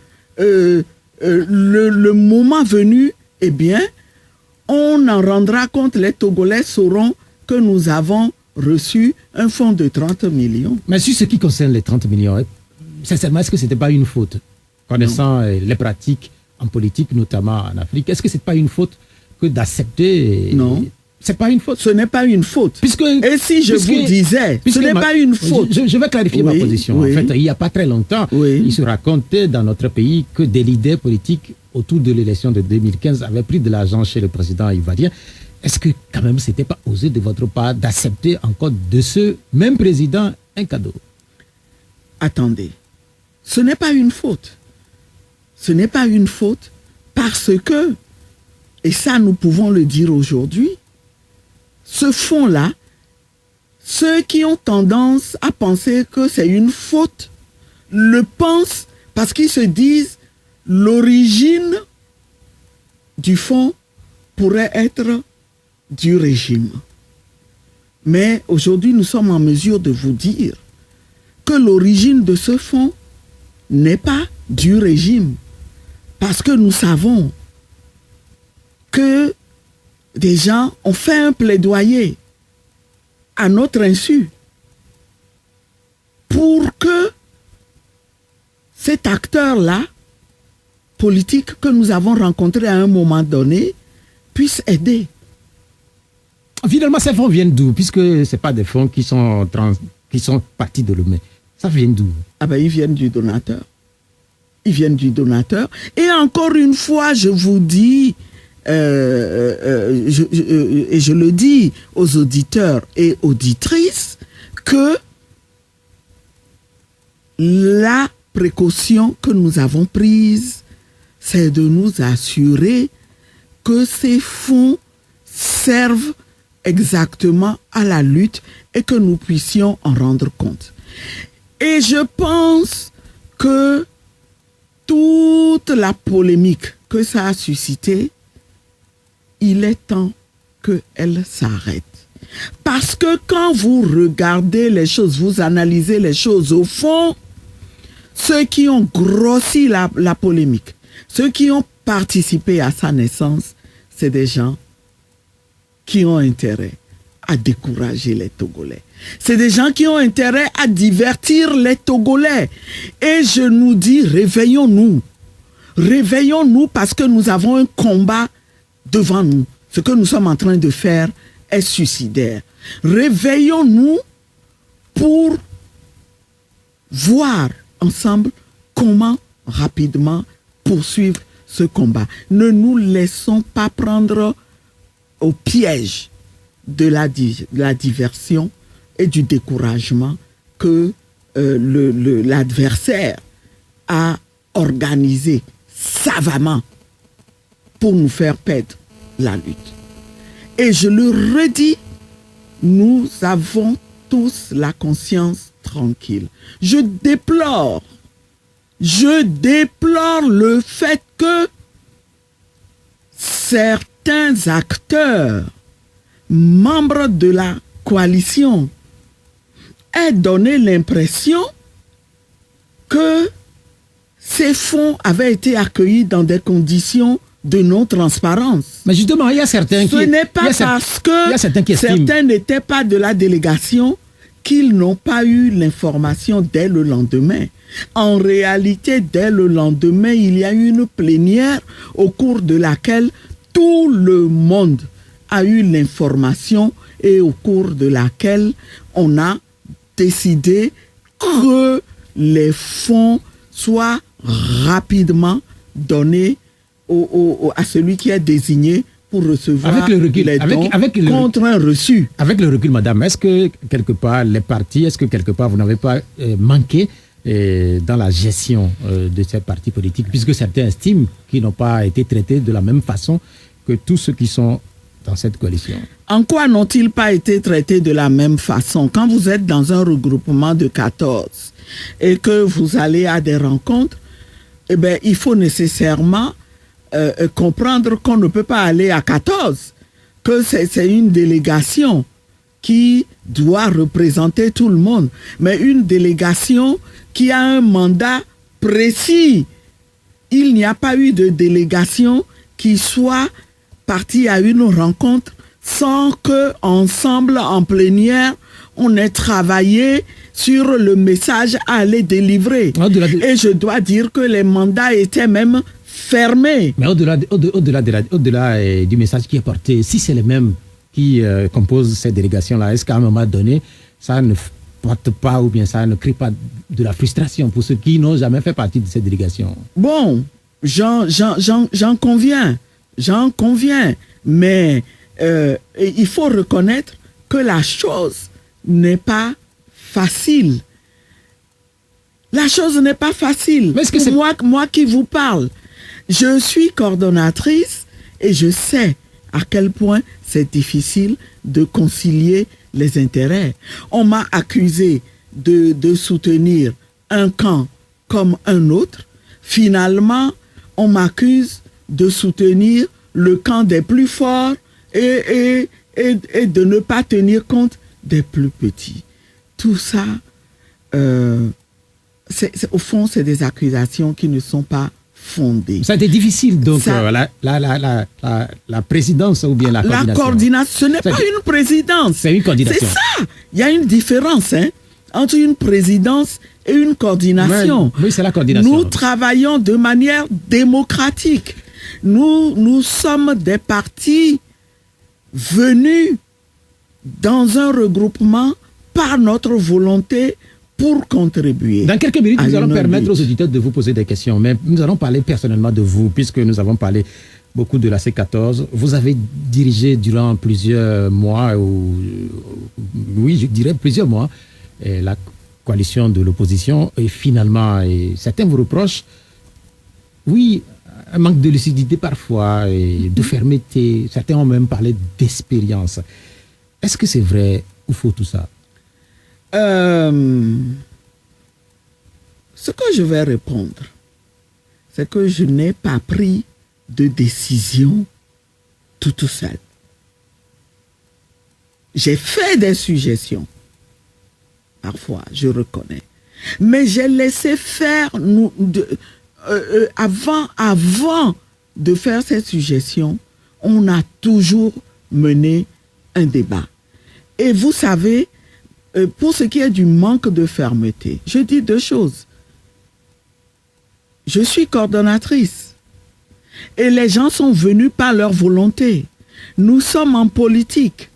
le moment venu, eh bien, on en rendra compte, les Togolais sauront que nous avons reçu un fonds de 30 millions. Mais sur ce qui concerne les 30 millions, sincèrement, est-ce que ce n'était pas une faute? Connaissant les pratiques en politique, notamment en Afrique, est-ce que ce n'est pas une faute que d'accepter? Non. C'est pas une faute. Ce n'est pas une faute. Et si je vous disais, ce n'est pas une faute. Je vais clarifier ma position. En fait, il n'y a pas très longtemps, il se racontait dans notre pays que des leaders politiques autour de l'élection de 2015 avaient pris de l'argent chez le président ivoirien. Est-ce que quand même c'était pas osé de votre part d'accepter encore de ce même président un cadeau? Attendez, ce n'est pas une faute. Ce n'est pas une faute parce que, et ça nous pouvons le dire aujourd'hui, ce fonds-là, ceux qui ont tendance à penser que c'est une faute, le pensent parce qu'ils se disent l'origine du fonds pourrait être du régime. Mais aujourd'hui, nous sommes en mesure de vous dire que l'origine de ce fonds n'est pas du régime. Parce que nous savons que des gens ont fait un plaidoyer à notre insu pour que cet acteur-là, politique que nous avons rencontré à un moment donné, puisse aider. Finalement, ces fonds viennent d'où? Puisque ce n'est pas des fonds qui sont partis de l'humain. Ça vient d'où? Ah ben, ils viennent du donateur. Ils viennent du donateur. Et encore une fois, je vous dis, et je le dis aux auditeurs et auditrices, que la précaution que nous avons prise, c'est de nous assurer que ces fonds servent exactement à la lutte et que nous puissions en rendre compte. Et je pense que toute la polémique que ça a suscité, il est temps qu'elle s'arrête. Parce que quand vous regardez les choses, vous analysez les choses au fond, ceux qui ont grossi la polémique, ceux qui ont participé à sa naissance, c'est des gens qui ont intérêt à décourager les Togolais. C'est des gens qui ont intérêt à divertir les Togolais. Et je nous dis, réveillons-nous. Réveillons-nous parce que nous avons un combat devant nous. Ce que nous sommes en train de faire est suicidaire. Réveillons-nous pour voir ensemble comment rapidement poursuivre ce combat. Ne nous laissons pas prendre au piège de la diversion et du découragement que l'adversaire a organisé savamment pour nous faire perdre la lutte. Et je le redis, nous avons tous la conscience tranquille. Je déplore le fait que certains acteurs, membres de la coalition, aient donné l'impression que ces fonds avaient été accueillis dans des conditions de non-transparence. Mais justement, il y a certains qui... Ce n'est pas parce que certains n'étaient pas de la délégation qu'ils n'ont pas eu l'information dès le lendemain. En réalité, dès le lendemain, il y a eu une plénière au cours de laquelle tout le monde a eu l'information et au cours de laquelle on a décidé que les fonds soient rapidement donnés à celui qui est désigné pour recevoir avec le recul, les dons contre un reçu. Avec le recul, madame, est-ce que quelque part, les partis, est-ce que quelque part vous n'avez pas manqué dans la gestion de ces partis politiques, puisque certains estiment qu'ils n'ont pas été traités de la même façon que tous ceux qui sont dans cette coalition. En quoi n'ont-ils pas été traités de la même façon? Quand vous êtes dans un regroupement de 14 et que vous allez à des rencontres, eh bien, il faut nécessairement comprendre qu'on ne peut pas aller à 14, que c'est une délégation qui doit représenter tout le monde, mais une délégation qui a un mandat précis. Il n'y a pas eu de délégation qui soit partie à une rencontre sans que, ensemble, en plénière, on ait travaillé sur le message à aller délivrer. Et je dois dire que les mandats étaient même fermés. Mais au-delà du message qui est porté, si c'est les mêmes qui composent ces délégations-là, est-ce qu'à un moment donné, ça ne porte pas ou bien ça ne crée pas de la frustration pour ceux qui n'ont jamais fait partie de ces délégations? Bon, j'en conviens, mais il faut reconnaître que la chose n'est pas facile. La chose n'est pas facile. Mais moi qui vous parle, je suis coordonnatrice et je sais à quel point c'est difficile de concilier les intérêts. On m'a accusé de soutenir un camp comme un autre. Finalement, on m'accuse de soutenir le camp des plus forts et de ne pas tenir compte des plus petits. Tout ça, au fond, c'est des accusations qui ne sont pas fondées. Ça a été difficile, donc, la présidence ou bien la coordination? La coordination, ce n'est pas une présidence. C'est une coordination. C'est ça. Il y a une différence entre une présidence et une coordination. Oui, c'est la coordination. Nous travaillons de manière démocratique. Nous sommes des partis venus dans un regroupement par notre volonté pour contribuer. Dans quelques minutes, nous allons permettre aux auditeurs de vous poser des questions, mais nous allons parler personnellement de vous, puisque nous avons parlé beaucoup de la C14. Vous avez dirigé durant plusieurs mois, oui, je dirais plusieurs mois, la coalition de l'opposition, et finalement, certains vous reprochent, oui, un manque de lucidité parfois, et de fermeté. Certains ont même parlé d'expérience. Est-ce que c'est vrai ou faux tout ça? Ce que je vais répondre, c'est que je n'ai pas pris de décision toute seule. J'ai fait des suggestions, parfois, je reconnais, mais j'ai laissé faire, avant de faire ces suggestions, on a toujours mené un débat. Et vous savez, pour ce qui est du manque de fermeté, je dis deux choses. Je suis coordonnatrice et les gens sont venus par leur volonté. Nous sommes en politique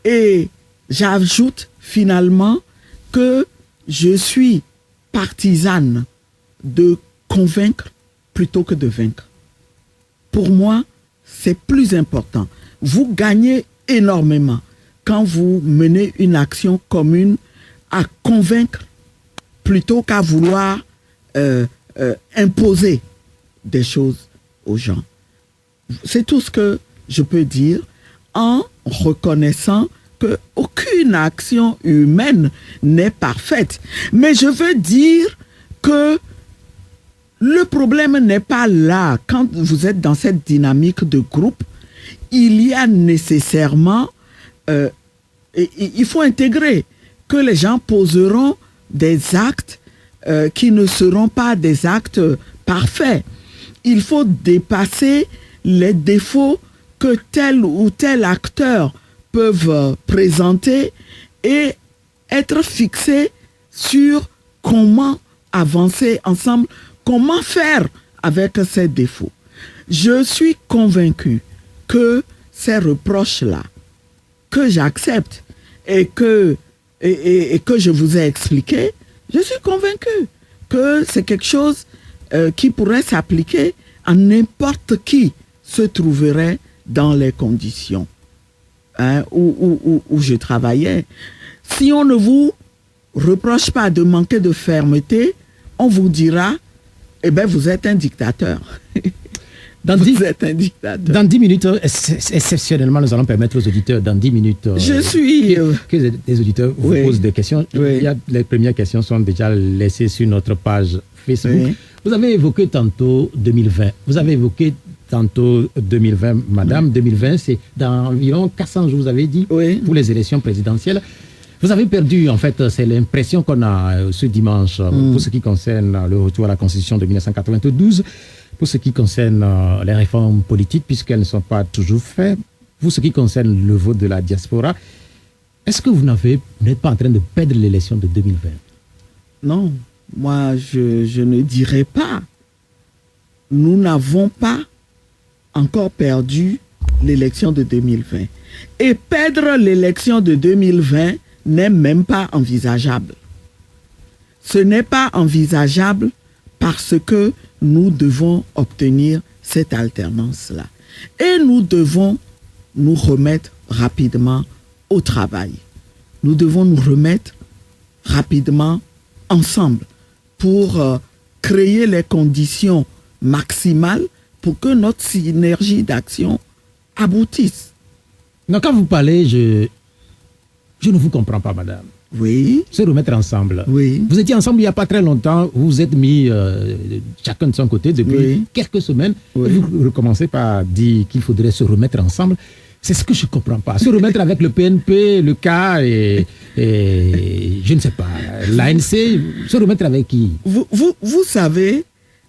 et j'ajoute finalement que je suis partisane de convaincre plutôt que de vaincre. Pour moi, c'est plus important. Vous gagnez énormément quand vous menez une action commune à convaincre plutôt qu'à vouloir imposer des choses aux gens. C'est tout ce que je peux dire en reconnaissant qu'aucune action humaine n'est parfaite. Mais je veux dire que le problème n'est pas là. Quand vous êtes dans cette dynamique de groupe, il y a nécessairement, il faut intégrer que les gens poseront des actes qui ne seront pas des actes parfaits. Il faut dépasser les défauts que tel ou tel acteur peuvent présenter et être fixé sur comment avancer ensemble, comment faire avec ces défauts. Je suis convaincu que ces reproches-là, que j'accepte et que je vous ai expliqué, je suis convaincu que c'est quelque chose qui pourrait s'appliquer à n'importe qui se trouverait dans les conditions où je travaillais. Si on ne vous reproche pas de manquer de fermeté, on vous dira, eh bien, vous êtes un dictateur. Vous êtes un dictateur. Dans 10 minutes, exceptionnellement, nous allons permettre aux auditeurs, dans 10 minutes, Je suis... que les auditeurs vous posent des questions. Oui. Les premières questions sont déjà laissées sur notre page Facebook. Oui. Vous avez évoqué tantôt 2020. Vous avez évoqué tantôt 2020, madame. Oui. 2020, c'est dans environ 400 jours, vous avez dit, oui, pour les élections présidentielles. Vous avez perdu, en fait, c'est l'impression qu'on a ce dimanche, pour ce qui concerne le retour à la Constitution de 1992, pour ce qui concerne les réformes politiques, puisqu'elles ne sont pas toujours faites, pour ce qui concerne le vote de la diaspora. Est-ce que vous n'êtes pas en train de perdre l'élection de 2020? Non, moi, je ne dirais pas. Nous n'avons pas encore perdu l'élection de 2020. Et perdre l'élection de 2020 n'est même pas envisageable. Ce n'est pas envisageable parce que nous devons obtenir cette alternance-là. Et nous devons nous remettre rapidement au travail. Nous devons nous remettre rapidement ensemble pour créer les conditions maximales pour que notre synergie d'action aboutisse. Donc quand vous parlez, je ne vous comprends pas, madame. Oui. Se remettre ensemble. Oui. Vous étiez ensemble il n'y a pas très longtemps, vous vous êtes mis chacun de son côté depuis quelques semaines. Oui. Et vous recommencez par dire qu'il faudrait se remettre ensemble. C'est ce que je ne comprends pas. Se remettre avec le PNP, le CA et je ne sais pas, l'ANC, se remettre avec qui? Vous savez,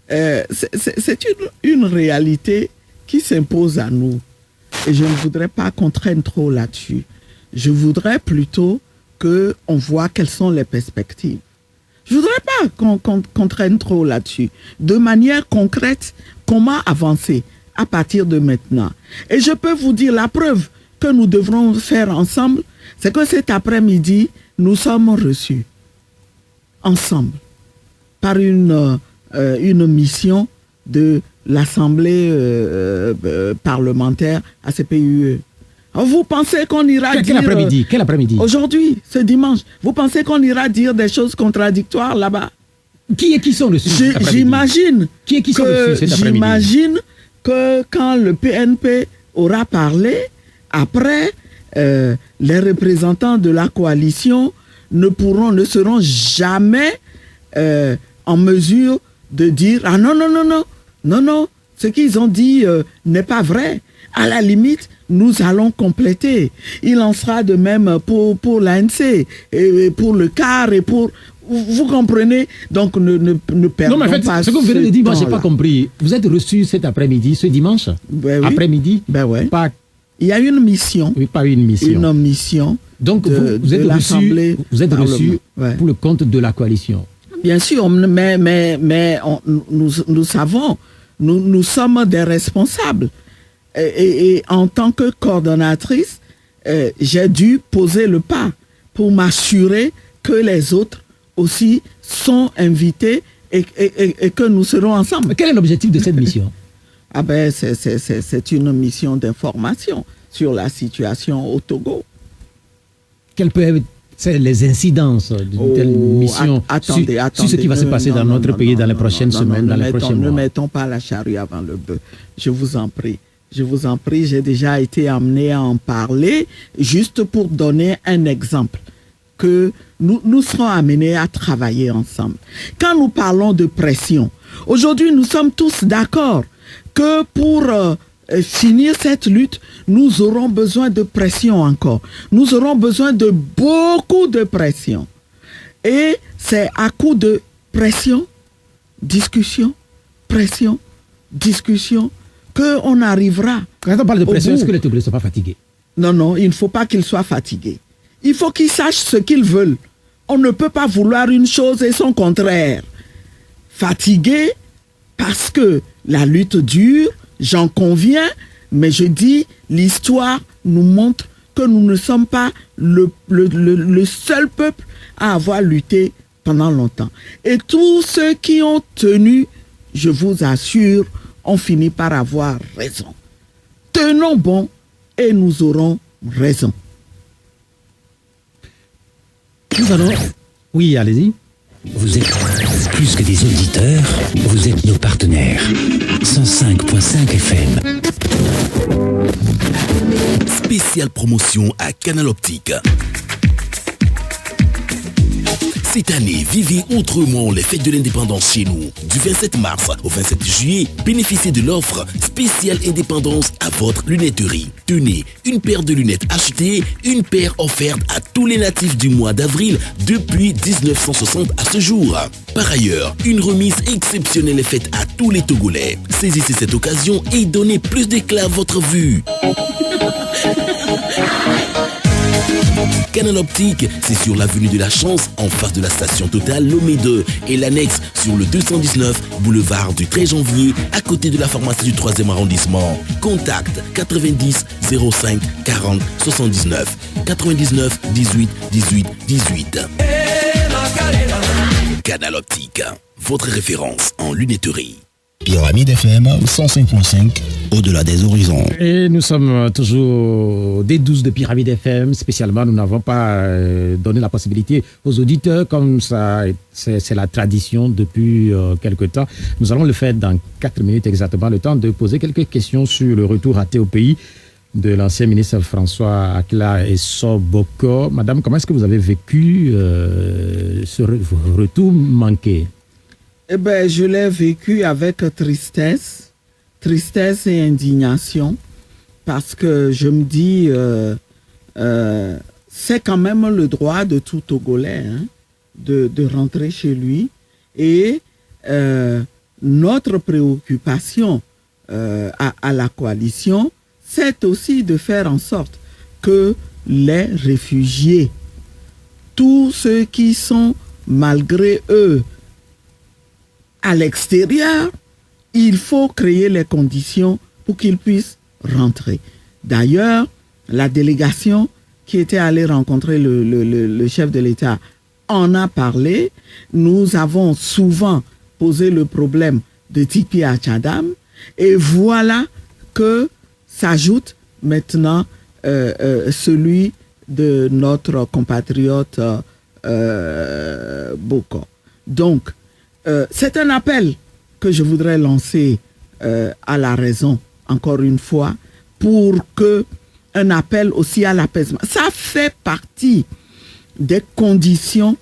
c'est une réalité qui s'impose à nous. Et je ne voudrais pas qu'on traîne trop là-dessus. Je voudrais plutôt qu'on voit quelles sont les perspectives. Je ne voudrais pas qu'on traîne trop là-dessus. De manière concrète, comment avancer à partir de maintenant? Et je peux vous dire, la preuve que nous devrons faire ensemble, c'est que cet après-midi, nous sommes reçus ensemble par une mission de l'Assemblée parlementaire ACPUE. Vous pensez qu'on ira dire... Quel après-midi? Aujourd'hui, ce dimanche. Vous pensez qu'on ira dire des choses contradictoires là-bas? Qui sont reçus cet après-midi? J'imagine que quand le PNP aura parlé, après, les représentants de la coalition ne seront jamais en mesure de dire « Ah non, ce qu'ils ont dit n'est pas vrai. À la limite, nous allons compléter. Il en sera de même pour l'ANC, et pour le CAR, et pour... Vous comprenez? Donc, ne perdons pas. Non, mais en fait, ce que vous venez de dire, moi, je n'ai pas compris. Vous êtes reçu cet après-midi, ce dimanche? Ben oui. Après-midi? Ben ouais. Pas... Il y a une mission. Oui, pas une mission. Une mission. Donc, vous êtes reçu pour le compte de la coalition? Bien sûr, mais nous savons, nous sommes des responsables. Et en tant que coordonnatrice, j'ai dû poser le pas pour m'assurer que les autres aussi sont invités et que nous serons ensemble. Mais quel est l'objectif de cette mission? Ah ben, c'est une mission d'information sur la situation au Togo. Quelles peuvent être les incidences d'une telle mission sur ce qui va se passer dans notre pays dans les prochaines semaines, dans les prochains mois? Ne mettons pas la charrue avant le bœuf. Je vous en prie. J'ai déjà été amené à en parler, juste pour donner un exemple, que nous serons amenés à travailler ensemble. Quand nous parlons de pression, aujourd'hui nous sommes tous d'accord que pour finir cette lutte, nous aurons besoin de pression encore. Nous aurons besoin de beaucoup de pression. Et c'est à coup de pression, discussion, qu'on arrivera. Quand on parle de pression, est-ce que les Togolais ne sont pas fatigués? Non, il ne faut pas qu'ils soient fatigués. Il faut qu'ils sachent ce qu'ils veulent. On ne peut pas vouloir une chose et son contraire. Fatigués parce que la lutte dure, j'en conviens, mais je dis, l'histoire nous montre que nous ne sommes pas le seul peuple à avoir lutté pendant longtemps. Et tous ceux qui ont tenu, je vous assure, ont fini par avoir raison. Tenons bon et nous aurons raison. Nous allons... Oui, allez-y. Vous êtes... Plus que des auditeurs, vous êtes nos partenaires. 105.5 FM. Spéciale promotion à Canal Optique. Cette année, vivez autrement les fêtes de l'indépendance chez nous. Du 27 mars au 27 juillet, bénéficiez de l'offre spéciale indépendance à votre lunetterie. Tenez, une paire de lunettes achetées, une paire offerte à tous les natifs du mois d'avril depuis 1960 à ce jour. Par ailleurs, une remise exceptionnelle est faite à tous les Togolais. Saisissez cette occasion et donnez plus d'éclat à votre vue. Canal Optique, c'est sur l'avenue de la Chance, en face de la station Total Lomé 2 et l'annexe sur le 219 boulevard du 13 janvier, à côté de la pharmacie du 3e arrondissement. Contact 90 05 40 79 99 18 18 18. Canal Optique, votre référence en lunetterie. Pyramide FM 105.5, au-delà des horizons. Et nous sommes toujours des 12 de Pyramide FM. Spécialement, nous n'avons pas donné la possibilité aux auditeurs, comme ça, c'est la tradition depuis quelque temps. Nous allons le faire dans 4 minutes exactement, le temps de poser quelques questions sur le retour raté au pays de l'ancien ministre François Akila Essoh-Bokor. Madame, comment est-ce que vous avez vécu ce retour manqué? Eh bien, je l'ai vécu avec tristesse et indignation, parce que je me dis, c'est quand même le droit de tout Togolais de rentrer chez lui. Et notre préoccupation à la coalition, c'est aussi de faire en sorte que les réfugiés, tous ceux qui sont malgré eux à l'extérieur, il faut créer les conditions pour qu'ils puissent rentrer. D'ailleurs, la délégation qui était allée rencontrer le chef de l'État en a parlé. Nous avons souvent posé le problème de Tipi à Tchadam, et voilà que s'ajoute maintenant celui de notre compatriote Bokor. Donc, c'est un appel que je voudrais lancer à la raison, encore une fois, pour que un appel aussi à l'apaisement. Ça fait partie des conditions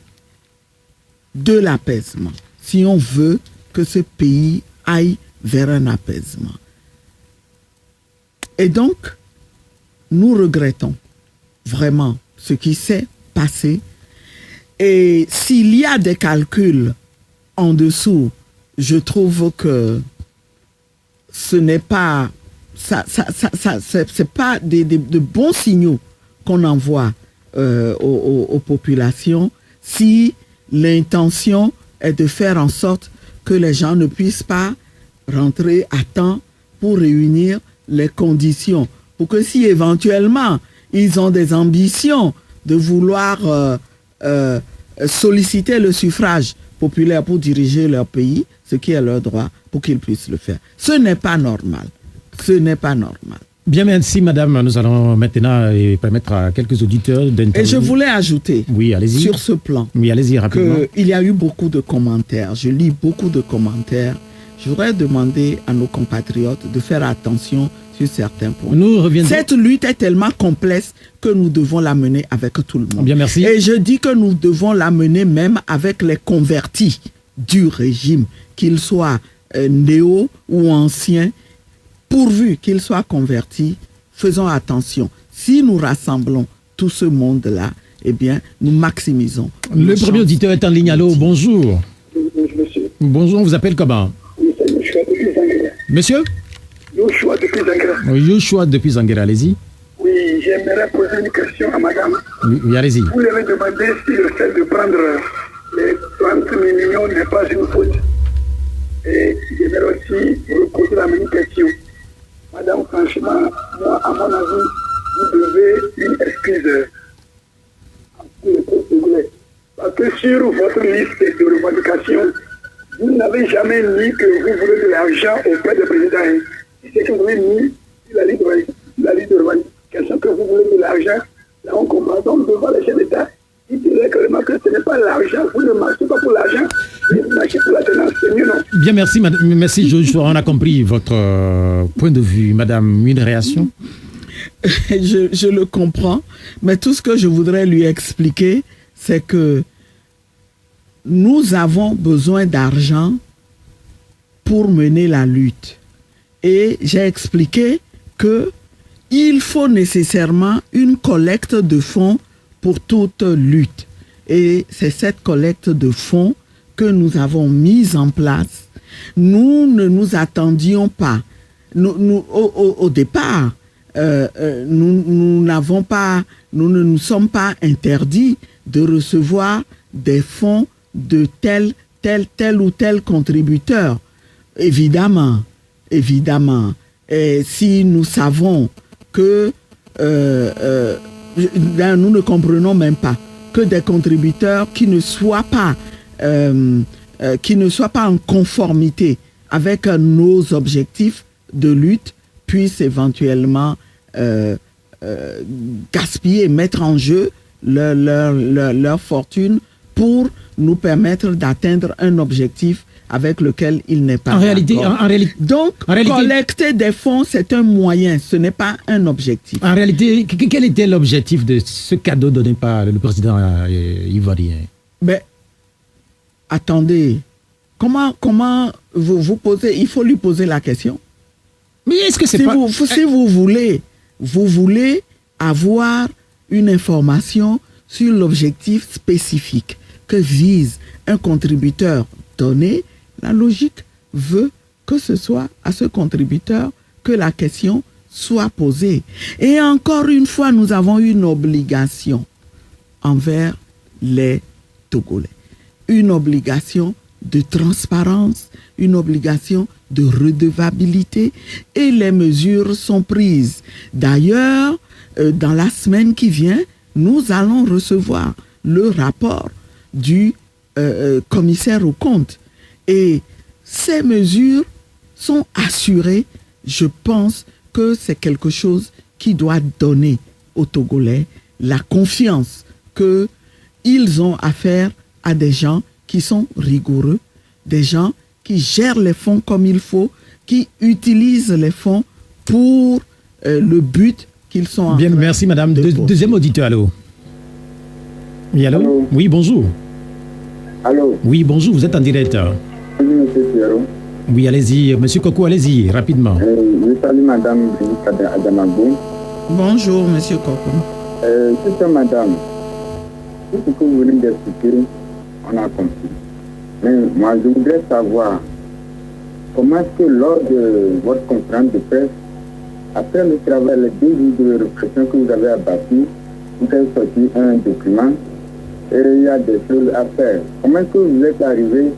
de l'apaisement, si on veut que ce pays aille vers un apaisement. Et donc, nous regrettons vraiment ce qui s'est passé. Et s'il y a des calculs en dessous, je trouve que ce n'est pas c'est pas de bons signaux qu'on envoie aux populations si l'intention est de faire en sorte que les gens ne puissent pas rentrer à temps pour réunir les conditions, pour que si éventuellement ils ont des ambitions de vouloir solliciter le suffrage populaire pour diriger leur pays, ce qui est leur droit, pour qu'ils puissent le faire. Ce n'est pas normal. Ce n'est pas normal. Bien, merci madame. Nous allons maintenant permettre à quelques auditeurs d'intervenir. Et je voulais ajouter, oui, allez-y, sur ce plan, oui, allez-y, rapidement, qu'il y a eu beaucoup de commentaires. Je lis beaucoup de commentaires. Je voudrais demander à nos compatriotes de faire attention sur certains points. Nous reviendrons. Cette lutte est tellement complexe que nous devons la mener avec tout le monde. Bien, merci. Et je dis que nous devons la mener même avec les convertis du régime, qu'ils soient néo ou anciens, pourvu qu'ils soient convertis. Faisons attention. Si nous rassemblons tout ce monde-là, eh bien, nous maximisons. Le premier auditeur est en ligne. Allô, bonjour. Bonjour, monsieur. Bonjour, on vous appelle comment? Oui, c'est Yoshua depuis Zanguera. Monsieur? Yoshua depuis Zanguera. Yoshua depuis Zanguera, allez-y. Oui, j'aimerais poser une question à madame. Oui, allez-y. Vous lui avez demandé si le fait de prendre les 30 millions n'est pas une faute. Et j'aimerais aussi vous poser la même question. Madame, franchement, moi, à mon avis, vous devez une excuse à tous les Congolais. Parce que sur votre liste de revendications, vous n'avez jamais mis que vous voulez de l'argent auprès du président. C'est que vous avez mis sur la liste de revendications que vous voulez de l'argent. Là, on comprend donc devant les chefs d'État. Il dirait clairement que ce n'est pas l'argent, vous ne marchez pas pour l'argent, mais vous marchez pour la tenance, c'est mieux, non? Bien, merci, merci, on a compris votre point de vue. Madame, une réaction? Je le comprends, mais tout ce que je voudrais lui expliquer, c'est que nous avons besoin d'argent pour mener la lutte. Et j'ai expliqué que il faut nécessairement une collecte de fonds pour toute lutte. Et c'est cette collecte de fonds que nous avons mise en place. Nous ne nous attendions pas. Au départ, nous ne nous sommes pas interdits de recevoir des fonds de tel ou tel contributeur. Évidemment. Et si nous savons que nous ne comprenons même pas que des contributeurs qui ne soient pas en conformité avec nos objectifs de lutte puissent éventuellement gaspiller, mettre en jeu leur fortune pour nous permettre d'atteindre un objectif avec lequel il n'est pas Donc, collecter des fonds, c'est un moyen, ce n'est pas un objectif. En réalité, quel était l'objectif de ce cadeau donné par le président ivoirien? Mais, attendez, comment vous posez, il faut lui poser la question. Mais est-ce que c'est si vous voulez avoir une information sur l'objectif spécifique que vise un contributeur donné, la logique veut que ce soit à ce contributeur que la question soit posée. Et encore une fois, nous avons une obligation envers les Togolais. Une obligation de transparence, une obligation de redevabilité, et les mesures sont prises. D'ailleurs, dans la semaine qui vient, nous allons recevoir le rapport du commissaire aux comptes. Et ces mesures sont assurées. Je pense que c'est quelque chose qui doit donner aux Togolais la confiance qu'ils ont affaire à des gens qui sont rigoureux, des gens qui gèrent les fonds comme il faut, qui utilisent les fonds pour le but qu'ils sont en train. Bien, merci madame. Deuxième auditeur, allô? Oui, allô? Oui, bonjour. Allô? Oui, bonjour, vous êtes en direct. Oui, monsieur Pierrot. Oui, allez-y. Monsieur Coco, allez-y, rapidement. Je salue madame Adamagou. Bonjour, monsieur Coco. C'est ça, madame. Tout ce que vous venez d'expliquer, on a compris. Mais moi, je voudrais savoir comment est-ce que lors de votre conférence de presse, après le travail, les 2 jours de répression que vous avez abattu, vous avez sorti un document et il y a des choses à faire. Comment est-ce que vous êtes arrivé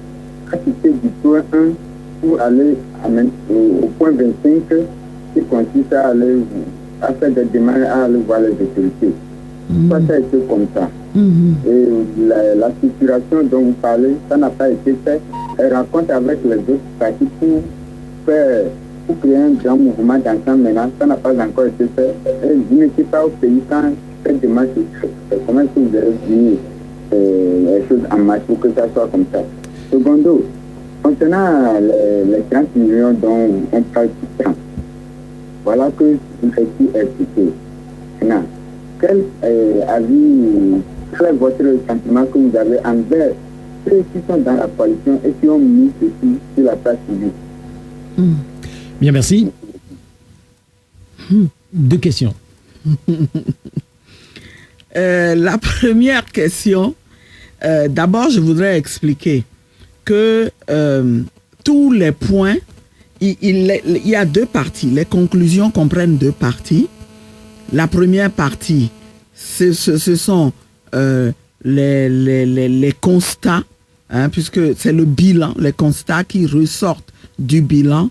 à quitter du point 1 pour aller au point 25 qui consiste à aller à faire des démarches, à aller voir les autorités? Pourquoi ça a été comme ça? Et la structuration dont vous parlez, ça n'a pas été fait. Elle rencontre avec les autres partis pour créer un grand mouvement d'ensemble maintenant. Ça n'a pas encore été fait. Et vous n'étiez pas au pays quand cette démarche est faite. Comment est-ce que vous avez mis les choses en marche pour que ça soit comme ça? Secondo, concernant les 30 millions dont on parle tout le temps, voilà que vous avez pu expliquer. Maintenant, quel est votre sentiment que vous avez envers ceux qui sont dans la coalition et qui ont mis ceci sur la place publique? Bien, merci. 2 questions. La première question, d'abord, je voudrais expliquer que tous les points, il y a 2 parties. Les conclusions comprennent 2 parties. La première partie, ce sont les constats, puisque c'est le bilan, les constats qui ressortent du bilan.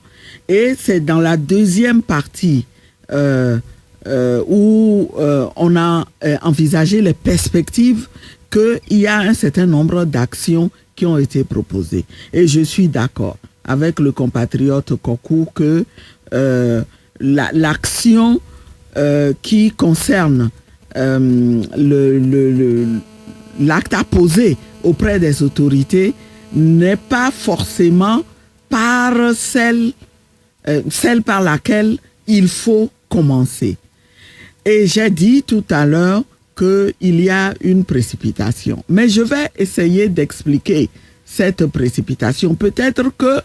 Et c'est dans la deuxième partie où on a envisagé les perspectives qu'il y a un certain nombre d'actions qui ont été proposées. Et je suis d'accord avec le compatriote Kokou que l'action qui concerne l'acte à poser auprès des autorités n'est pas forcément par celle par laquelle il faut commencer. Et j'ai dit tout à l'heure qu'il y a une précipitation. Mais je vais essayer d'expliquer cette précipitation. Peut-être que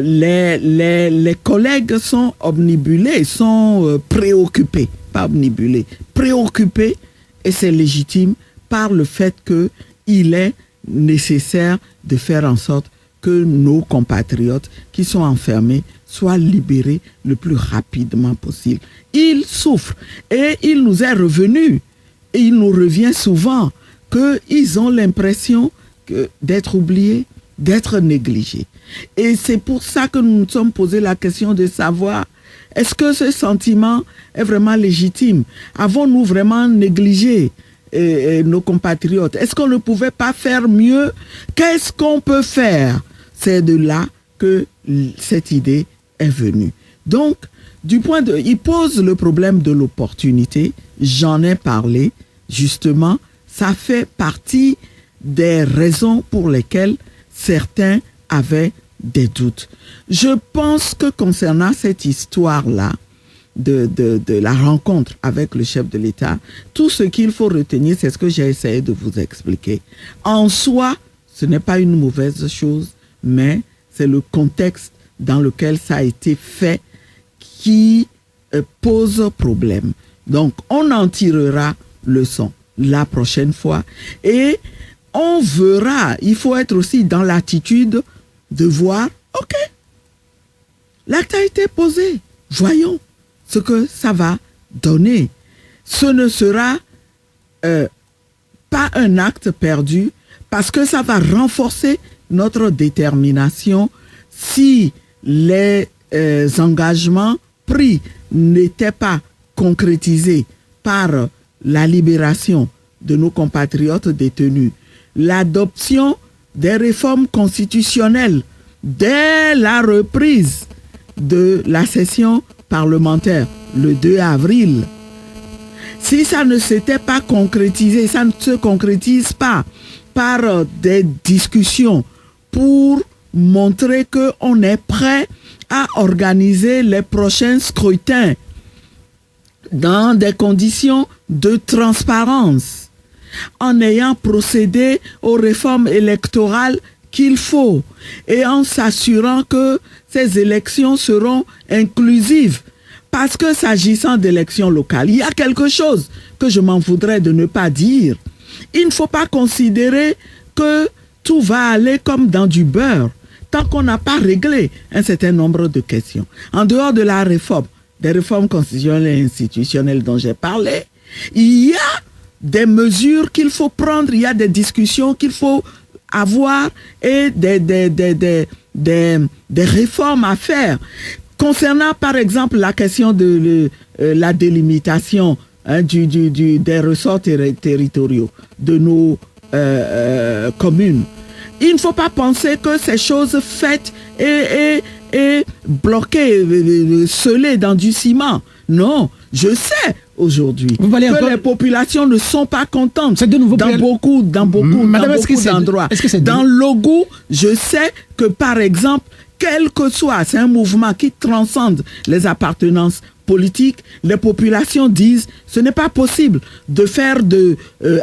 les collègues sont omnibulés, sont préoccupés, pas omnibulés, préoccupés, et c'est légitime, par le fait qu'il est nécessaire de faire en sorte que nos compatriotes qui sont enfermés soient libérés le plus rapidement possible. Ils souffrent et il nous est revenu, et il nous revient souvent, qu'ils ont l'impression d'être oubliés, d'être négligés. Et c'est pour ça que nous nous sommes posé la question de savoir, est-ce que ce sentiment est vraiment légitime? Avons-nous vraiment négligé nos compatriotes? Est-ce qu'on ne pouvait pas faire mieux? Qu'est-ce qu'on peut faire? C'est de là que cette idée est venue. Donc, il pose le problème de l'opportunité. J'en ai parlé, justement. Ça fait partie des raisons pour lesquelles certains avaient des doutes. Je pense que concernant cette histoire-là, de la rencontre avec le chef de l'État, tout ce qu'il faut retenir, c'est ce que j'ai essayé de vous expliquer. En soi, ce n'est pas une mauvaise chose, mais c'est le contexte dans lequel ça a été fait qui pose problème. Donc, on en tirera leçon la prochaine fois et on verra. Il faut être aussi dans l'attitude de voir, ok, l'acte a été posé, voyons ce que ça va donner. Ce ne sera pas un acte perdu parce que ça va renforcer notre détermination. Si les engagements pris n'étaient pas concrétisés par la libération de nos compatriotes détenus, l'adoption des réformes constitutionnelles dès la reprise de la session parlementaire le 2 avril, si ça ne s'était pas concrétisé, ça ne se concrétise pas par des discussions pour montrer qu'on est prêt à organiser les prochains scrutins dans des conditions de transparence, en ayant procédé aux réformes électorales qu'il faut et en s'assurant que ces élections seront inclusives. Parce que s'agissant d'élections locales, il y a quelque chose que je m'en voudrais de ne pas dire. Il ne faut pas considérer que tout va aller comme dans du beurre tant qu'on n'a pas réglé un certain nombre de questions. En dehors de la réforme, des réformes constitutionnelles et institutionnelles dont j'ai parlé, il y a des mesures qu'il faut prendre, il y a des discussions qu'il faut avoir et des réformes à faire. Concernant par exemple la question de la délimitation des ressorts territoriaux de nos communes, il ne faut pas penser que ces choses faites et bloquées, scellées dans du ciment. Non, je sais aujourd'hui que les populations ne sont pas contentes dans beaucoup d'endroits. Dans Logou, je sais que par exemple, quel que soit, c'est un mouvement qui transcende les appartenances politiques, les populations disent ce n'est pas possible de faire de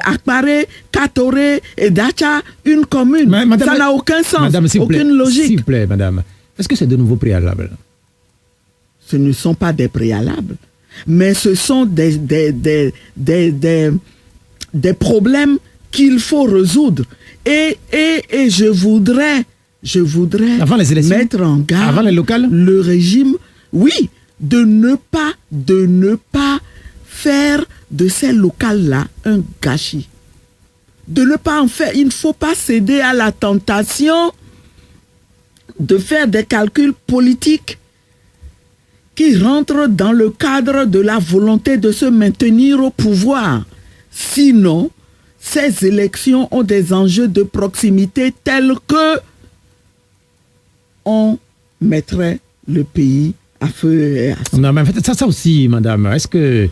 Akpare, Katoré et Dacha une commune. Madame, ça n'a aucun sens, madame, aucune logique. S'il vous plaît, madame, est-ce que c'est de nouveaux préalables? Ce ne sont pas des préalables, mais ce sont des problèmes qu'il faut résoudre. Et je voudrais avant les élections, mettre en garde avant les locales, le régime, oui, de ne pas faire de ces locales-là un gâchis. De ne pas en faire, il ne faut pas céder à la tentation de faire des calculs politiques qui rentrent dans le cadre de la volonté de se maintenir au pouvoir. Sinon, ces élections ont des enjeux de proximité tels que on mettrait le pays à feu et à sang. Non, mais en fait, ça aussi, madame, est-ce que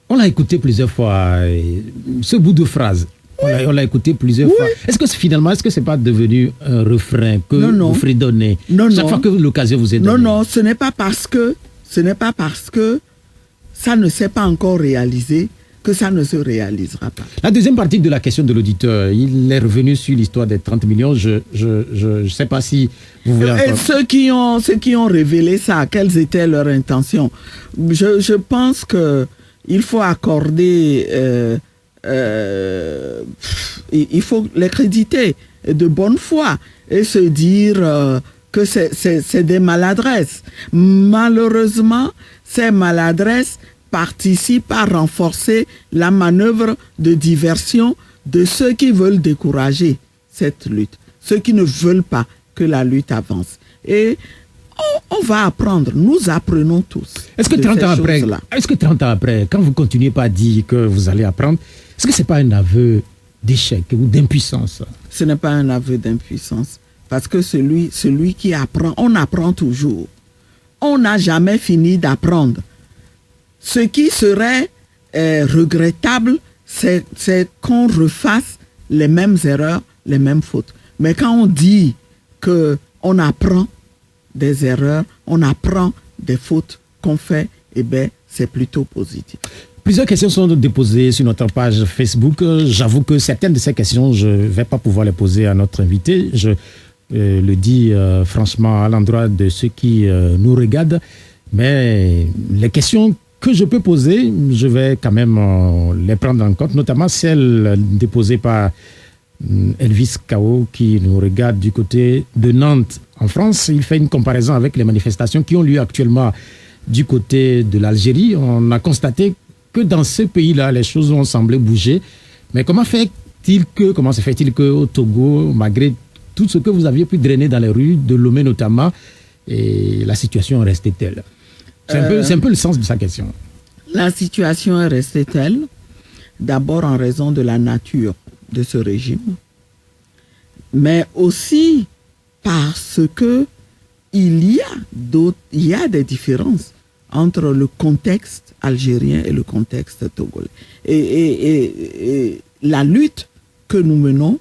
on l'a écouté plusieurs fois, ce bout de phrase, On l'a écouté plusieurs fois. Est-ce que c'est pas devenu un refrain que vous fredonnez chaque fois que l'occasion vous est donnée? Non, ce n'est pas parce que ça ne s'est pas encore réalisé que ça ne se réalisera pas. La deuxième partie de la question de l'auditeur, il est revenu sur l'histoire des 30 millions. Je sais pas si vous voulez entendre. Et ceux qui ont révélé ça, quelles étaient leurs intentions? Je pense que il faut accorder, il faut les créditer de bonne foi et se dire que c'est des maladresses. Malheureusement, ces maladresses participent à renforcer la manœuvre de diversion de ceux qui veulent décourager cette lutte, ceux qui ne veulent pas que la lutte avance. Et on va apprendre, nous apprenons tous. Est-ce que 30 ans après, quand vous continuez pas à dire que vous allez apprendre, est-ce que c'est pas un aveu d'échec ou d'impuissance? Ce n'est pas un aveu d'impuissance, parce que celui qui apprend, on apprend toujours. On n'a jamais fini d'apprendre. Ce qui serait regrettable, c'est qu'on refasse les mêmes erreurs, les mêmes fautes. Mais quand on dit qu'on apprend des erreurs, on apprend des fautes qu'on fait, eh bien, c'est plutôt positif. Plusieurs questions sont déposées sur notre page Facebook. J'avoue que certaines de ces questions, je ne vais pas pouvoir les poser à notre invité. Je le dis franchement à l'endroit de ceux qui nous regardent. Mais les questions que je peux poser, je vais quand même les prendre en compte, notamment celles déposées par Elvis Kao qui nous regarde du côté de Nantes en France. Il fait une comparaison avec les manifestations qui ont lieu actuellement du côté de l'Algérie. On a constaté que dans ce pays-là, les choses ont semblé bouger. Mais comment se fait-il qu'au Togo, malgré tout ce que vous aviez pu drainer dans les rues de Lomé notamment, et la situation est restée telle? C'est un peu le sens de sa question. La situation est restée telle, d'abord en raison de la nature de ce régime, mais aussi parce que il y a des différences entre le contexte algérien et le contexte togolais. Et la lutte que nous menons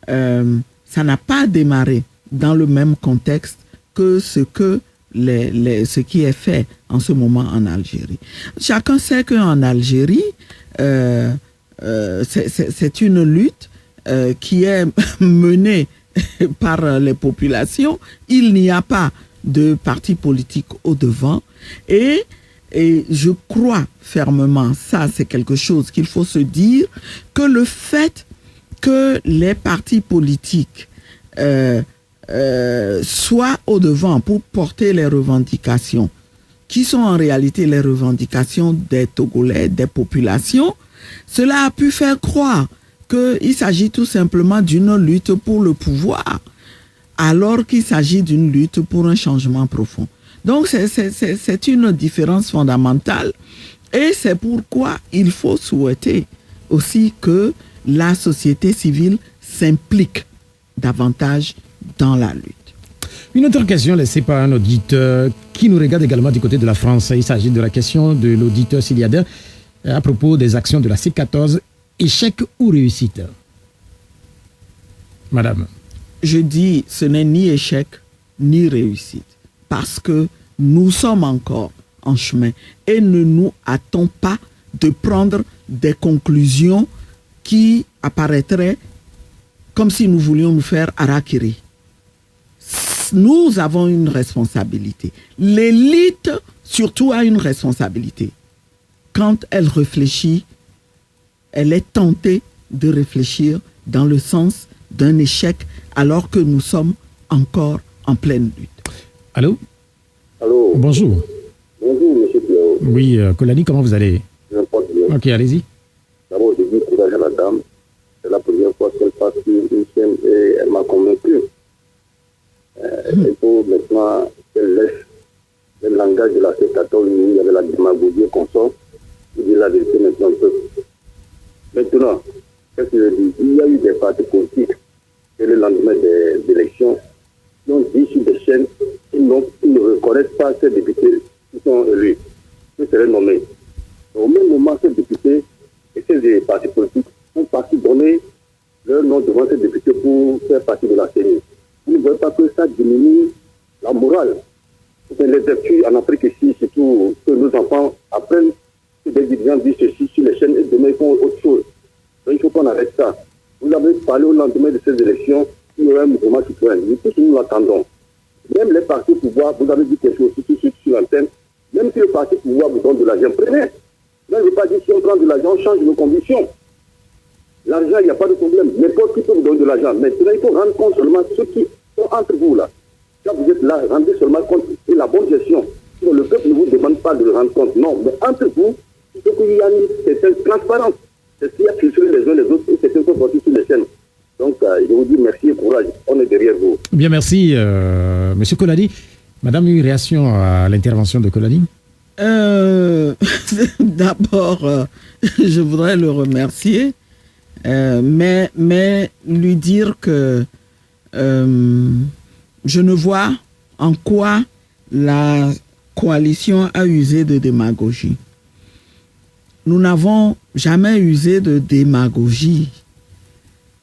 ça n'a pas démarré dans le même contexte que ce qui est fait en ce moment en Algérie. Chacun sait qu'en Algérie, c'est une lutte qui est menée par les populations. Il n'y a pas de parti politique au devant et je crois fermement, ça c'est quelque chose qu'il faut se dire, que le fait que les partis politiques soient au devant pour porter les revendications, qui sont en réalité les revendications des Togolais, des populations, cela a pu faire croire qu'il s'agit tout simplement d'une lutte pour le pouvoir, alors qu'il s'agit d'une lutte pour un changement profond. Donc c'est une différence fondamentale et c'est pourquoi il faut souhaiter aussi que la société civile s'implique davantage dans la lutte. Une autre question laissée par un auditeur qui nous regarde également du côté de la France. Il s'agit de la question de l'auditeur Siliadin à propos des actions de la C14, échec ou réussite? Madame. Je dis ce n'est ni échec ni réussite parce que nous sommes encore en chemin et ne nous hâtons pas de prendre des conclusions qui apparaîtraient comme si nous voulions nous faire harakiri. Nous avons une responsabilité. L'élite surtout a une responsabilité. Quand elle réfléchit, elle est tentée de réfléchir dans le sens d'un échec alors que nous sommes encore en pleine lutte. Allô? Allô? Bonjour. Bonjour, monsieur Pierrot. Oui, Kolani, comment vous allez? Je me porte bien. Ok, allez-y. D'abord, je dis courage à la dame. C'est la première fois qu'elle passe sur une chaîne et elle m'a convaincu. Il faut maintenant qu'elle laisse le langage de la C14, il y avait la démagogie qu'on sort. Je dis la vérité maintenant un peu. Maintenant, qu'est-ce que je dis? Il y a eu des partis politiques et le lendemain des élections qui ont dit sur des chaînes qu'ils ne reconnaissent pas ces députés qui sont élus, qui seraient nommés. Au même moment, ces députés et ces partis politiques sont partis donner leur nom devant ces députés pour faire partie de la CENI. Vous ne voyez pas que ça diminue la morale. Les vertus en Afrique ici, surtout que nos enfants apprennent que des dirigeants disent ceci sur les chaînes et demain ils font autre chose. Donc il faut qu'on arrête ça. Vous avez parlé au lendemain de ces élections, il y aura un mouvement citoyen. Nous tous nous l'attendons. Même les partis au pouvoir, vous avez dit quelque chose sur l'antenne, même si le parti au pouvoir vous donne de l'argent, prenez. Là, je ne veux pas dire si on prend de l'argent, on change nos conditions. L'argent, il n'y a pas de problème. N'importe qui peut vous donner de l'argent. Maintenant, il faut rendre compte seulement ceux qui sont entre vous là. Quand vous êtes là, rendez seulement compte de la bonne gestion. Sinon, le peuple ne vous demande pas de le rendre compte. Non, mais entre vous, il faut qu'il y ait une certaine transparence. C'est ce qui a filtré les uns les autres et certains sont sortis sur les chaînes. Donc, je vous dis merci et courage. On est derrière vous. Bien, merci, Monsieur Kolani. Madame, une réaction à l'intervention de Kolani? D'abord, je voudrais le remercier, mais lui dire que je ne vois en quoi la coalition a usé de démagogie. Nous n'avons jamais usé de démagogie.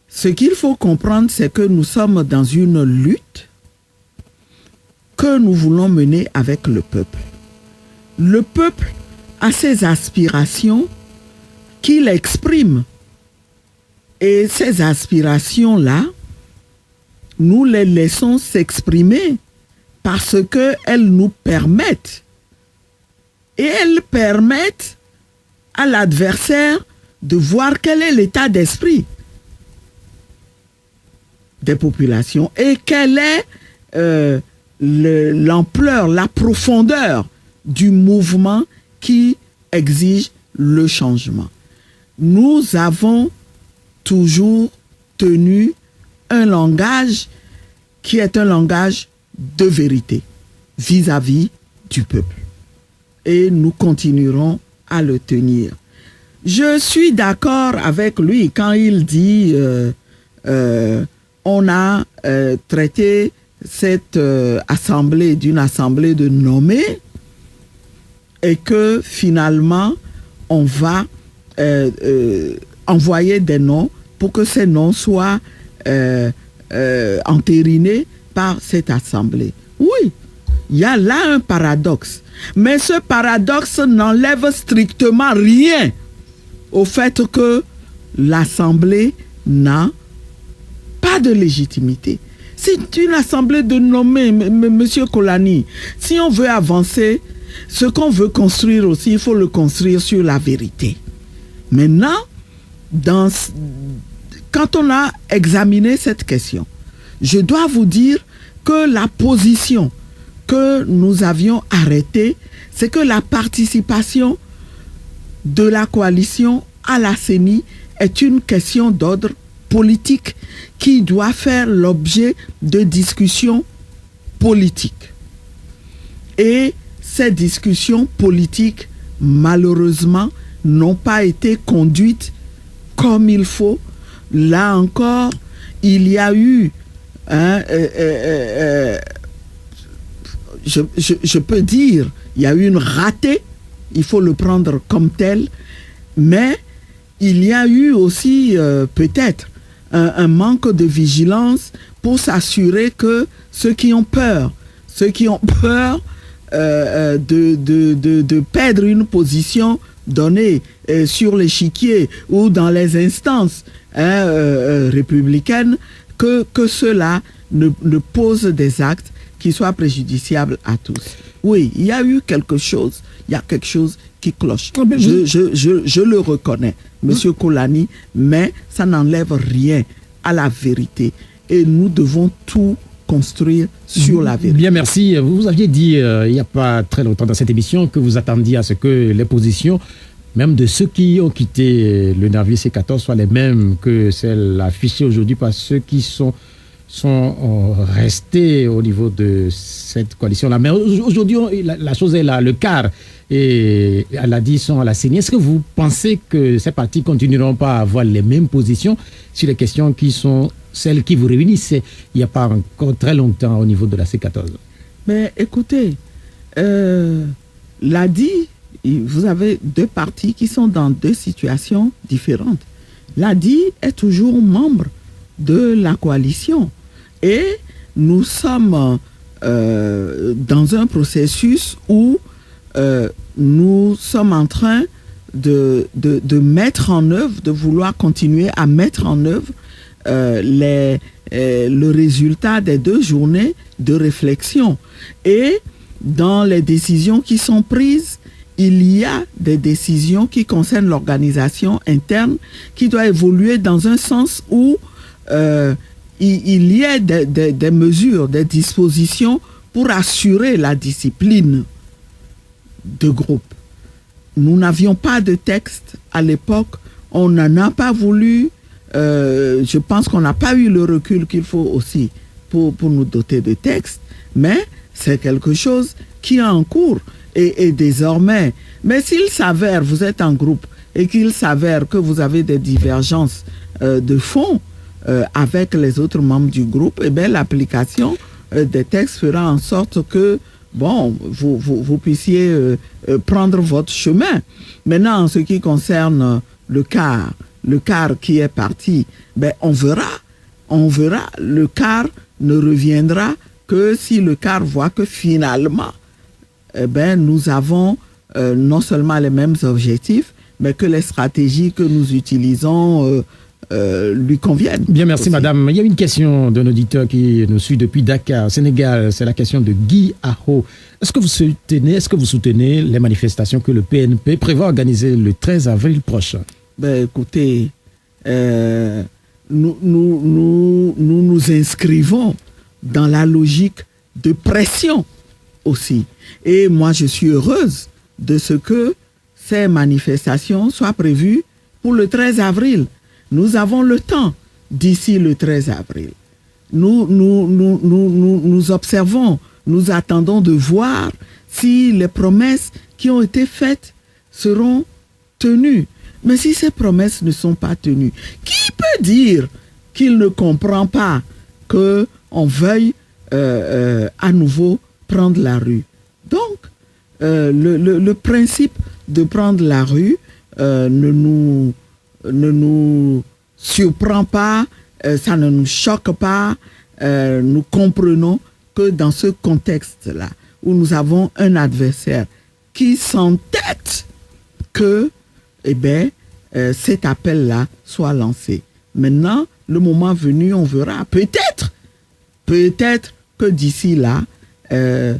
Ce qu'il faut comprendre, c'est que nous sommes dans une lutte que nous voulons mener avec le peuple. Le peuple a ses aspirations qu'il exprime. Et ces aspirations-là, nous les laissons s'exprimer parce qu'elles nous permettent. Et elles permettent à l'adversaire de voir quel est l'état d'esprit des populations et quelle est l'ampleur, la profondeur du mouvement qui exige le changement. Nous avons toujours tenu un langage qui est un langage de vérité vis-à-vis du peuple. Et nous continuerons à le tenir. Je suis d'accord avec lui quand il dit on a traité cette assemblée d'une assemblée de nommés et que finalement on va envoyer des noms pour que ces noms soient entérinés par cette assemblée. Oui, il y a là un paradoxe. Mais ce paradoxe n'enlève strictement rien au fait que l'assemblée n'a pas de légitimité. C'est une assemblée de nommés, Monsieur Kolani. Si on veut avancer, ce qu'on veut construire aussi, il faut le construire sur la vérité. Maintenant, quand on a examiné cette question, je dois vous dire que la position que nous avions arrêtée, c'est que la participation de la coalition à la CENI est une question d'ordre politique qui doit faire l'objet de discussions politiques. Et ces discussions politiques, malheureusement, n'ont pas été conduites comme il faut. Là encore, il y a eu je peux dire, il y a eu une ratée, il faut le prendre comme tel, mais il y a eu aussi peut-être un manque de vigilance pour s'assurer que ceux qui ont peur de perdre une position donnée sur l'échiquier ou dans les instances républicaines, que ceux-là ne posent des actes qui soient préjudiciables à tous. Oui, il y a eu quelque chose, il y a quelque chose qui cloche. Je le reconnais, Monsieur Kolani, mais ça n'enlève rien à la vérité. Et nous devons tout construire sur la vérité. Bien, merci. Vous aviez dit il n'y a pas très longtemps dans cette émission que vous attendiez à ce que les positions, même de ceux qui ont quitté le navire C14, soient les mêmes que celles affichées aujourd'hui par ceux qui sont restés au niveau de cette coalition-là. Mais aujourd'hui, la chose est là, le quart, et elle a dit, sont à la CENI. Est-ce que vous pensez que ces partis continueront pas à avoir les mêmes positions sur les questions qui sont celles qui vous réunissent il n'y a pas encore très longtemps au niveau de la C14? Mais écoutez, l'a dit vous avez deux partis qui sont dans deux situations différentes. L'ADI est toujours membre de la coalition et nous sommes dans un processus où nous sommes en train de mettre en œuvre, de vouloir continuer à mettre en œuvre le résultat des 2 journées de réflexion. Et dans les décisions qui sont prises, il y a des décisions qui concernent l'organisation interne qui doit évoluer dans un sens où il y a des mesures, des dispositions pour assurer la discipline de groupe. Nous n'avions pas de texte à l'époque, on n'en a pas voulu. Je pense qu'on n'a pas eu le recul qu'il faut aussi pour nous doter de textes, mais c'est quelque chose qui est en cours. Et désormais, mais s'il s'avère, vous êtes en groupe, et qu'il s'avère que vous avez des divergences de fond avec les autres membres du groupe, eh bien, l'application des textes fera en sorte que, bon, vous puissiez prendre votre chemin. Maintenant, en ce qui concerne le quart qui est parti, ben, on verra. Le quart ne reviendra que si le quart voit que finalement, eh ben, nous avons non seulement les mêmes objectifs, mais que les stratégies que nous utilisons lui conviennent. Bien, merci madame. Il y a une question d'un auditeur qui nous suit depuis Dakar, Sénégal. C'est la question de Guy Aho. Est-ce que vous soutenez les manifestations que le PNP prévoit organiser le 13 avril prochain? Ben, écoutez, nous nous inscrivons dans la logique de pression aussi. Et moi, je suis heureuse de ce que ces manifestations soient prévues pour le 13 avril. Nous avons le temps d'ici le 13 avril. Nous observons, nous attendons de voir si les promesses qui ont été faites seront tenues. Mais si ces promesses ne sont pas tenues, qui peut dire qu'il ne comprend pas qu'on veuille à nouveau prendre la rue? Donc, le principe de prendre la rue ne nous surprend pas, ça ne nous choque pas. Nous comprenons que dans ce contexte-là, où nous avons un adversaire qui s'entête que cet appel-là soit lancé. Maintenant, le moment venu, on verra. Peut-être que d'ici là, le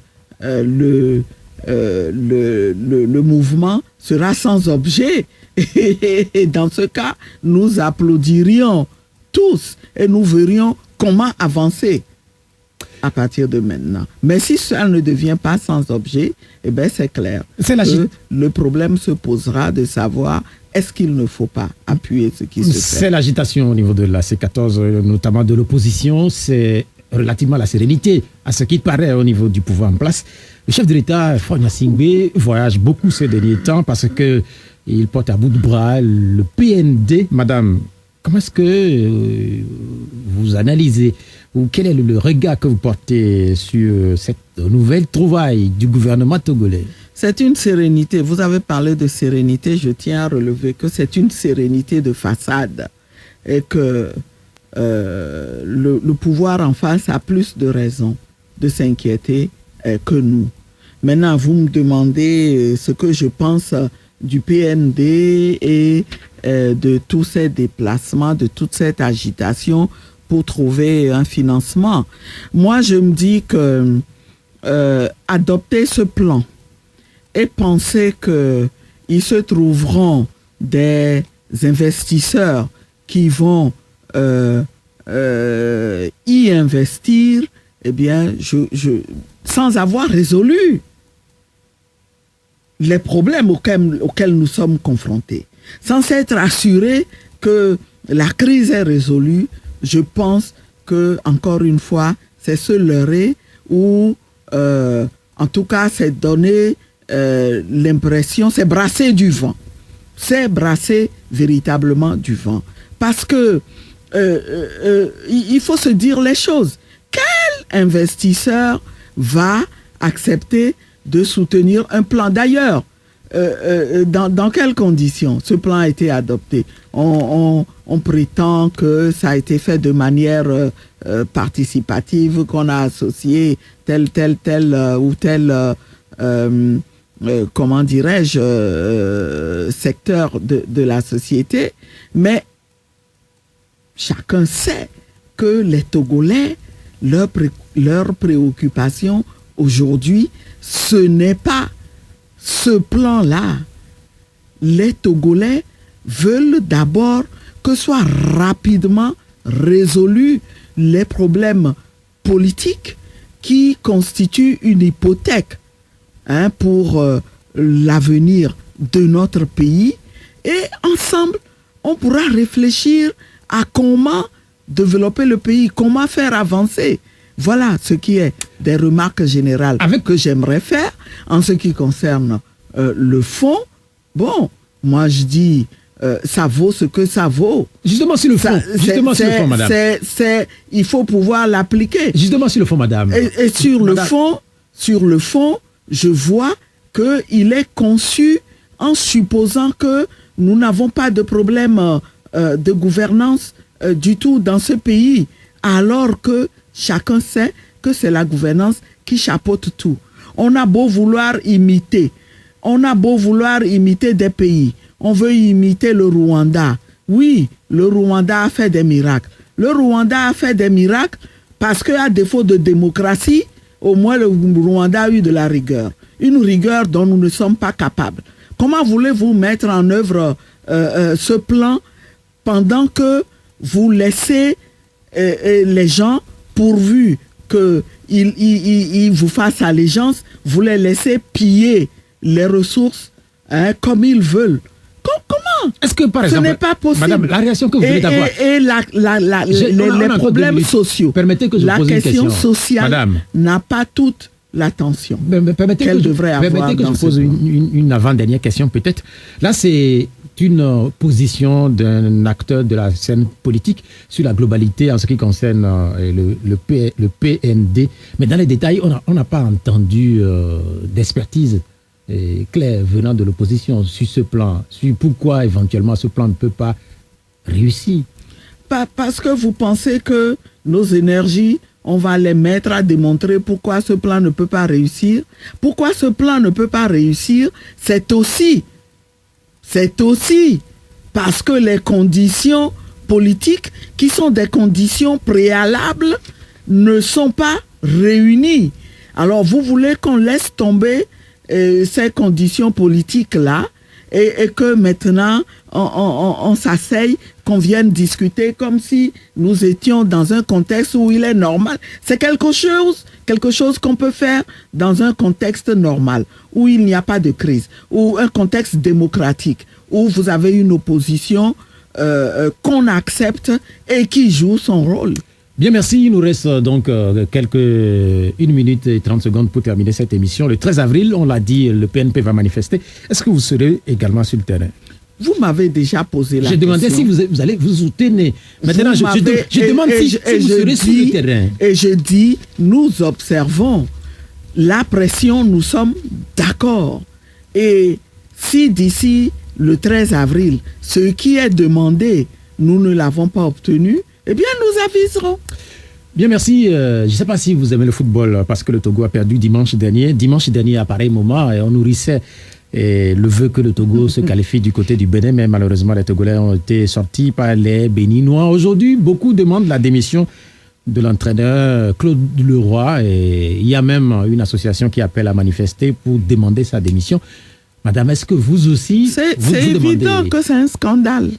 mouvement sera sans objet. Et dans ce cas, nous applaudirions tous et nous verrions comment avancer à partir de maintenant. Mais si ça ne devient pas sans objet, eh bien c'est clair. Le problème se posera de savoir est-ce qu'il ne faut pas appuyer ce qui se fait. C'est l'agitation au niveau de la C14, notamment de l'opposition. C'est relativement la sérénité, à ce qui paraît au niveau du pouvoir en place. Le chef de l'État, Fogna Singbe, voyage beaucoup ces derniers temps parce qu'il porte à bout de bras le PND. Madame, comment est-ce que vous analysez ou quel est le regard que vous portez sur cette nouvelle trouvaille du gouvernement togolais? C'est une sérénité. Vous avez parlé de sérénité. Je tiens à relever que c'est une sérénité de façade et que le pouvoir en face a plus de raisons de s'inquiéter que nous. Maintenant, vous me demandez ce que je pense du PND et de tous ces déplacements, de toute cette agitation pour trouver un financement. Moi, je me dis que adopter ce plan et penser qu'ils se trouveront des investisseurs qui vont y investir, eh bien, sans avoir résolu les problèmes auxquels nous sommes confrontés, sans s'être assuré que la crise est résolue, je pense que, encore une fois, c'est se leurrer ou, en tout cas, c'est donner l'impression, c'est brasser du vent. C'est brasser véritablement du vent. Parce que il faut se dire les choses. Quel investisseur va accepter de soutenir un plan? D'ailleurs, dans quelles conditions ce plan a été adopté? On prétend que ça a été fait de manière participative, qu'on a associé tel ou tel comment dirais-je, secteur de la société, mais chacun sait que les Togolais, leur préoccupation aujourd'hui, ce n'est pas ce plan-là. Les Togolais veulent d'abord que soient rapidement résolus les problèmes politiques qui constituent une hypothèque pour l'avenir de notre pays, et ensemble, on pourra réfléchir à comment développer le pays, comment faire avancer. Voilà ce qui est des remarques générales que j'aimerais faire. En ce qui concerne le fond, bon, moi je dis, ça vaut ce que ça vaut. Justement sur le fond, madame. Il faut pouvoir l'appliquer. Justement sur le fond, madame. Et sur le fond, je vois qu'il est conçu en supposant que nous n'avons pas de problème de gouvernance du tout dans ce pays, alors que chacun sait que c'est la gouvernance qui chapeaute tout. On a beau vouloir imiter des pays. On veut imiter le Rwanda. Oui, le Rwanda a fait des miracles. Le Rwanda a fait des miracles parce qu'à défaut de démocratie, au moins le Rwanda a eu de la rigueur. Une rigueur dont nous ne sommes pas capables. Comment voulez-vous mettre en œuvre ce plan pendant que vous laissez les gens, pourvu qu'ils vous fassent allégeance, vous les laissez piller les ressources comme ils veulent? Comment? Est-ce que, par exemple, ce n'est pas possible. Madame, la réaction que vous venez d'avoir... Et les problèmes sociaux. Permettez que je la pose une question. La question sociale n'a pas toute l'attention qu'elle devrait avoir. Permettez que je pose une avant-dernière question, peut-être. Là, c'est une position d'un acteur de la scène politique sur la globalité en ce qui concerne le PND. Mais dans les détails, on n'a pas entendu d'expertise claire venant de l'opposition sur ce plan, sur pourquoi éventuellement ce plan ne peut pas réussir. Parce que vous pensez que nos énergies, on va les mettre à démontrer pourquoi ce plan ne peut pas réussir. Pourquoi ce plan ne peut pas réussir, c'est aussi parce que les conditions politiques, qui sont des conditions préalables, ne sont pas réunies. Alors vous voulez qu'on laisse tomber ces conditions politiques-là et que maintenant on s'asseye, qu'on vienne discuter comme si nous étions dans un contexte où il est normal. C'est quelque chose qu'on peut faire dans un contexte normal, où il n'y a pas de crise, ou un contexte démocratique, où vous avez une opposition qu'on accepte et qui joue son rôle. Bien, merci. Il nous reste donc 1 minute et 30 secondes pour terminer cette émission. Le 13 avril, on l'a dit, le PNP va manifester. Est-ce que vous serez également sur le terrain? Vous m'avez déjà posé la question. Je demandais si vous allez vous soutenir. Maintenant, je demande si vous serez sur le terrain. Et je dis, nous observons la pression, nous sommes d'accord. Et si d'ici le 13 avril, ce qui est demandé, nous ne l'avons pas obtenu, eh bien, nous aviserons. Bien, merci. Je ne sais pas si vous aimez le football, parce que le Togo a perdu dimanche dernier. Dimanche dernier, à pareil moment, et on nourrissait le vœu que le Togo se qualifie du côté du Bénin, mais malheureusement, les Togolais ont été sortis par les Béninois. Aujourd'hui, beaucoup demandent la démission de l'entraîneur Claude Leroy, et il y a même une association qui appelle à manifester pour demander sa démission. Madame, est-ce que vous aussi, c'est évident que c'est un scandale.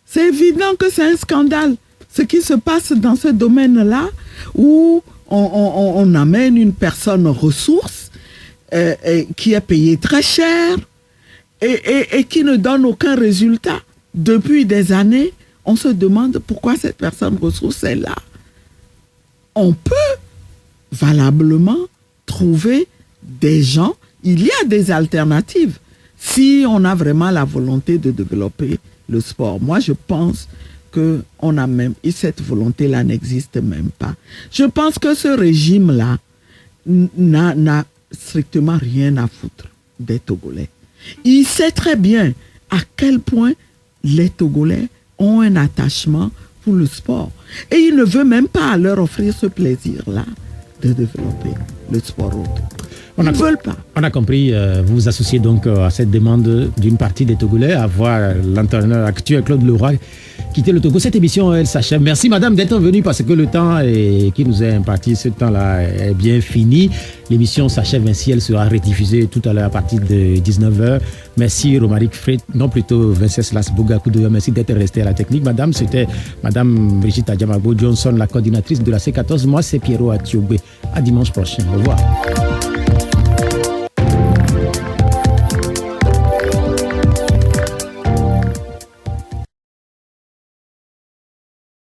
C'est évident que c'est un scandale. Ce qui se passe dans ce domaine-là, où on amène une personne ressource qui est payée très cher et qui ne donne aucun résultat. Depuis des années, on se demande pourquoi cette personne ressource est là. On peut valablement trouver des gens. Il y a des alternatives si on a vraiment la volonté de développer le sport. Moi, je pense qu'on a même, et cette volonté-là n'existe même pas. Je pense que ce régime-là n'a strictement rien à foutre des Togolais. Il sait très bien à quel point les Togolais ont un attachement pour le sport. Et il ne veut même pas leur offrir ce plaisir-là de développer le sport auto. Ils ne veulent pas. On a compris, vous vous associez donc à cette demande d'une partie des Togolais à voir l'entraîneur actuel Claude Leroy quitter le Togo. Cette émission, elle s'achève. Merci madame d'être venue parce que le temps qui nous est imparti, ce temps-là est bien fini. L'émission s'achève ainsi, elle sera rediffusée tout à l'heure à partir de 19h. Merci Romaric Fred, non plutôt Venceslas Bogakudo. Merci d'être resté à la technique. Madame, c'était madame Brigitte Adjamabo Johnson, la coordinatrice de la C14. Moi, c'est Pierrot Atiobé. À dimanche prochain. Au revoir.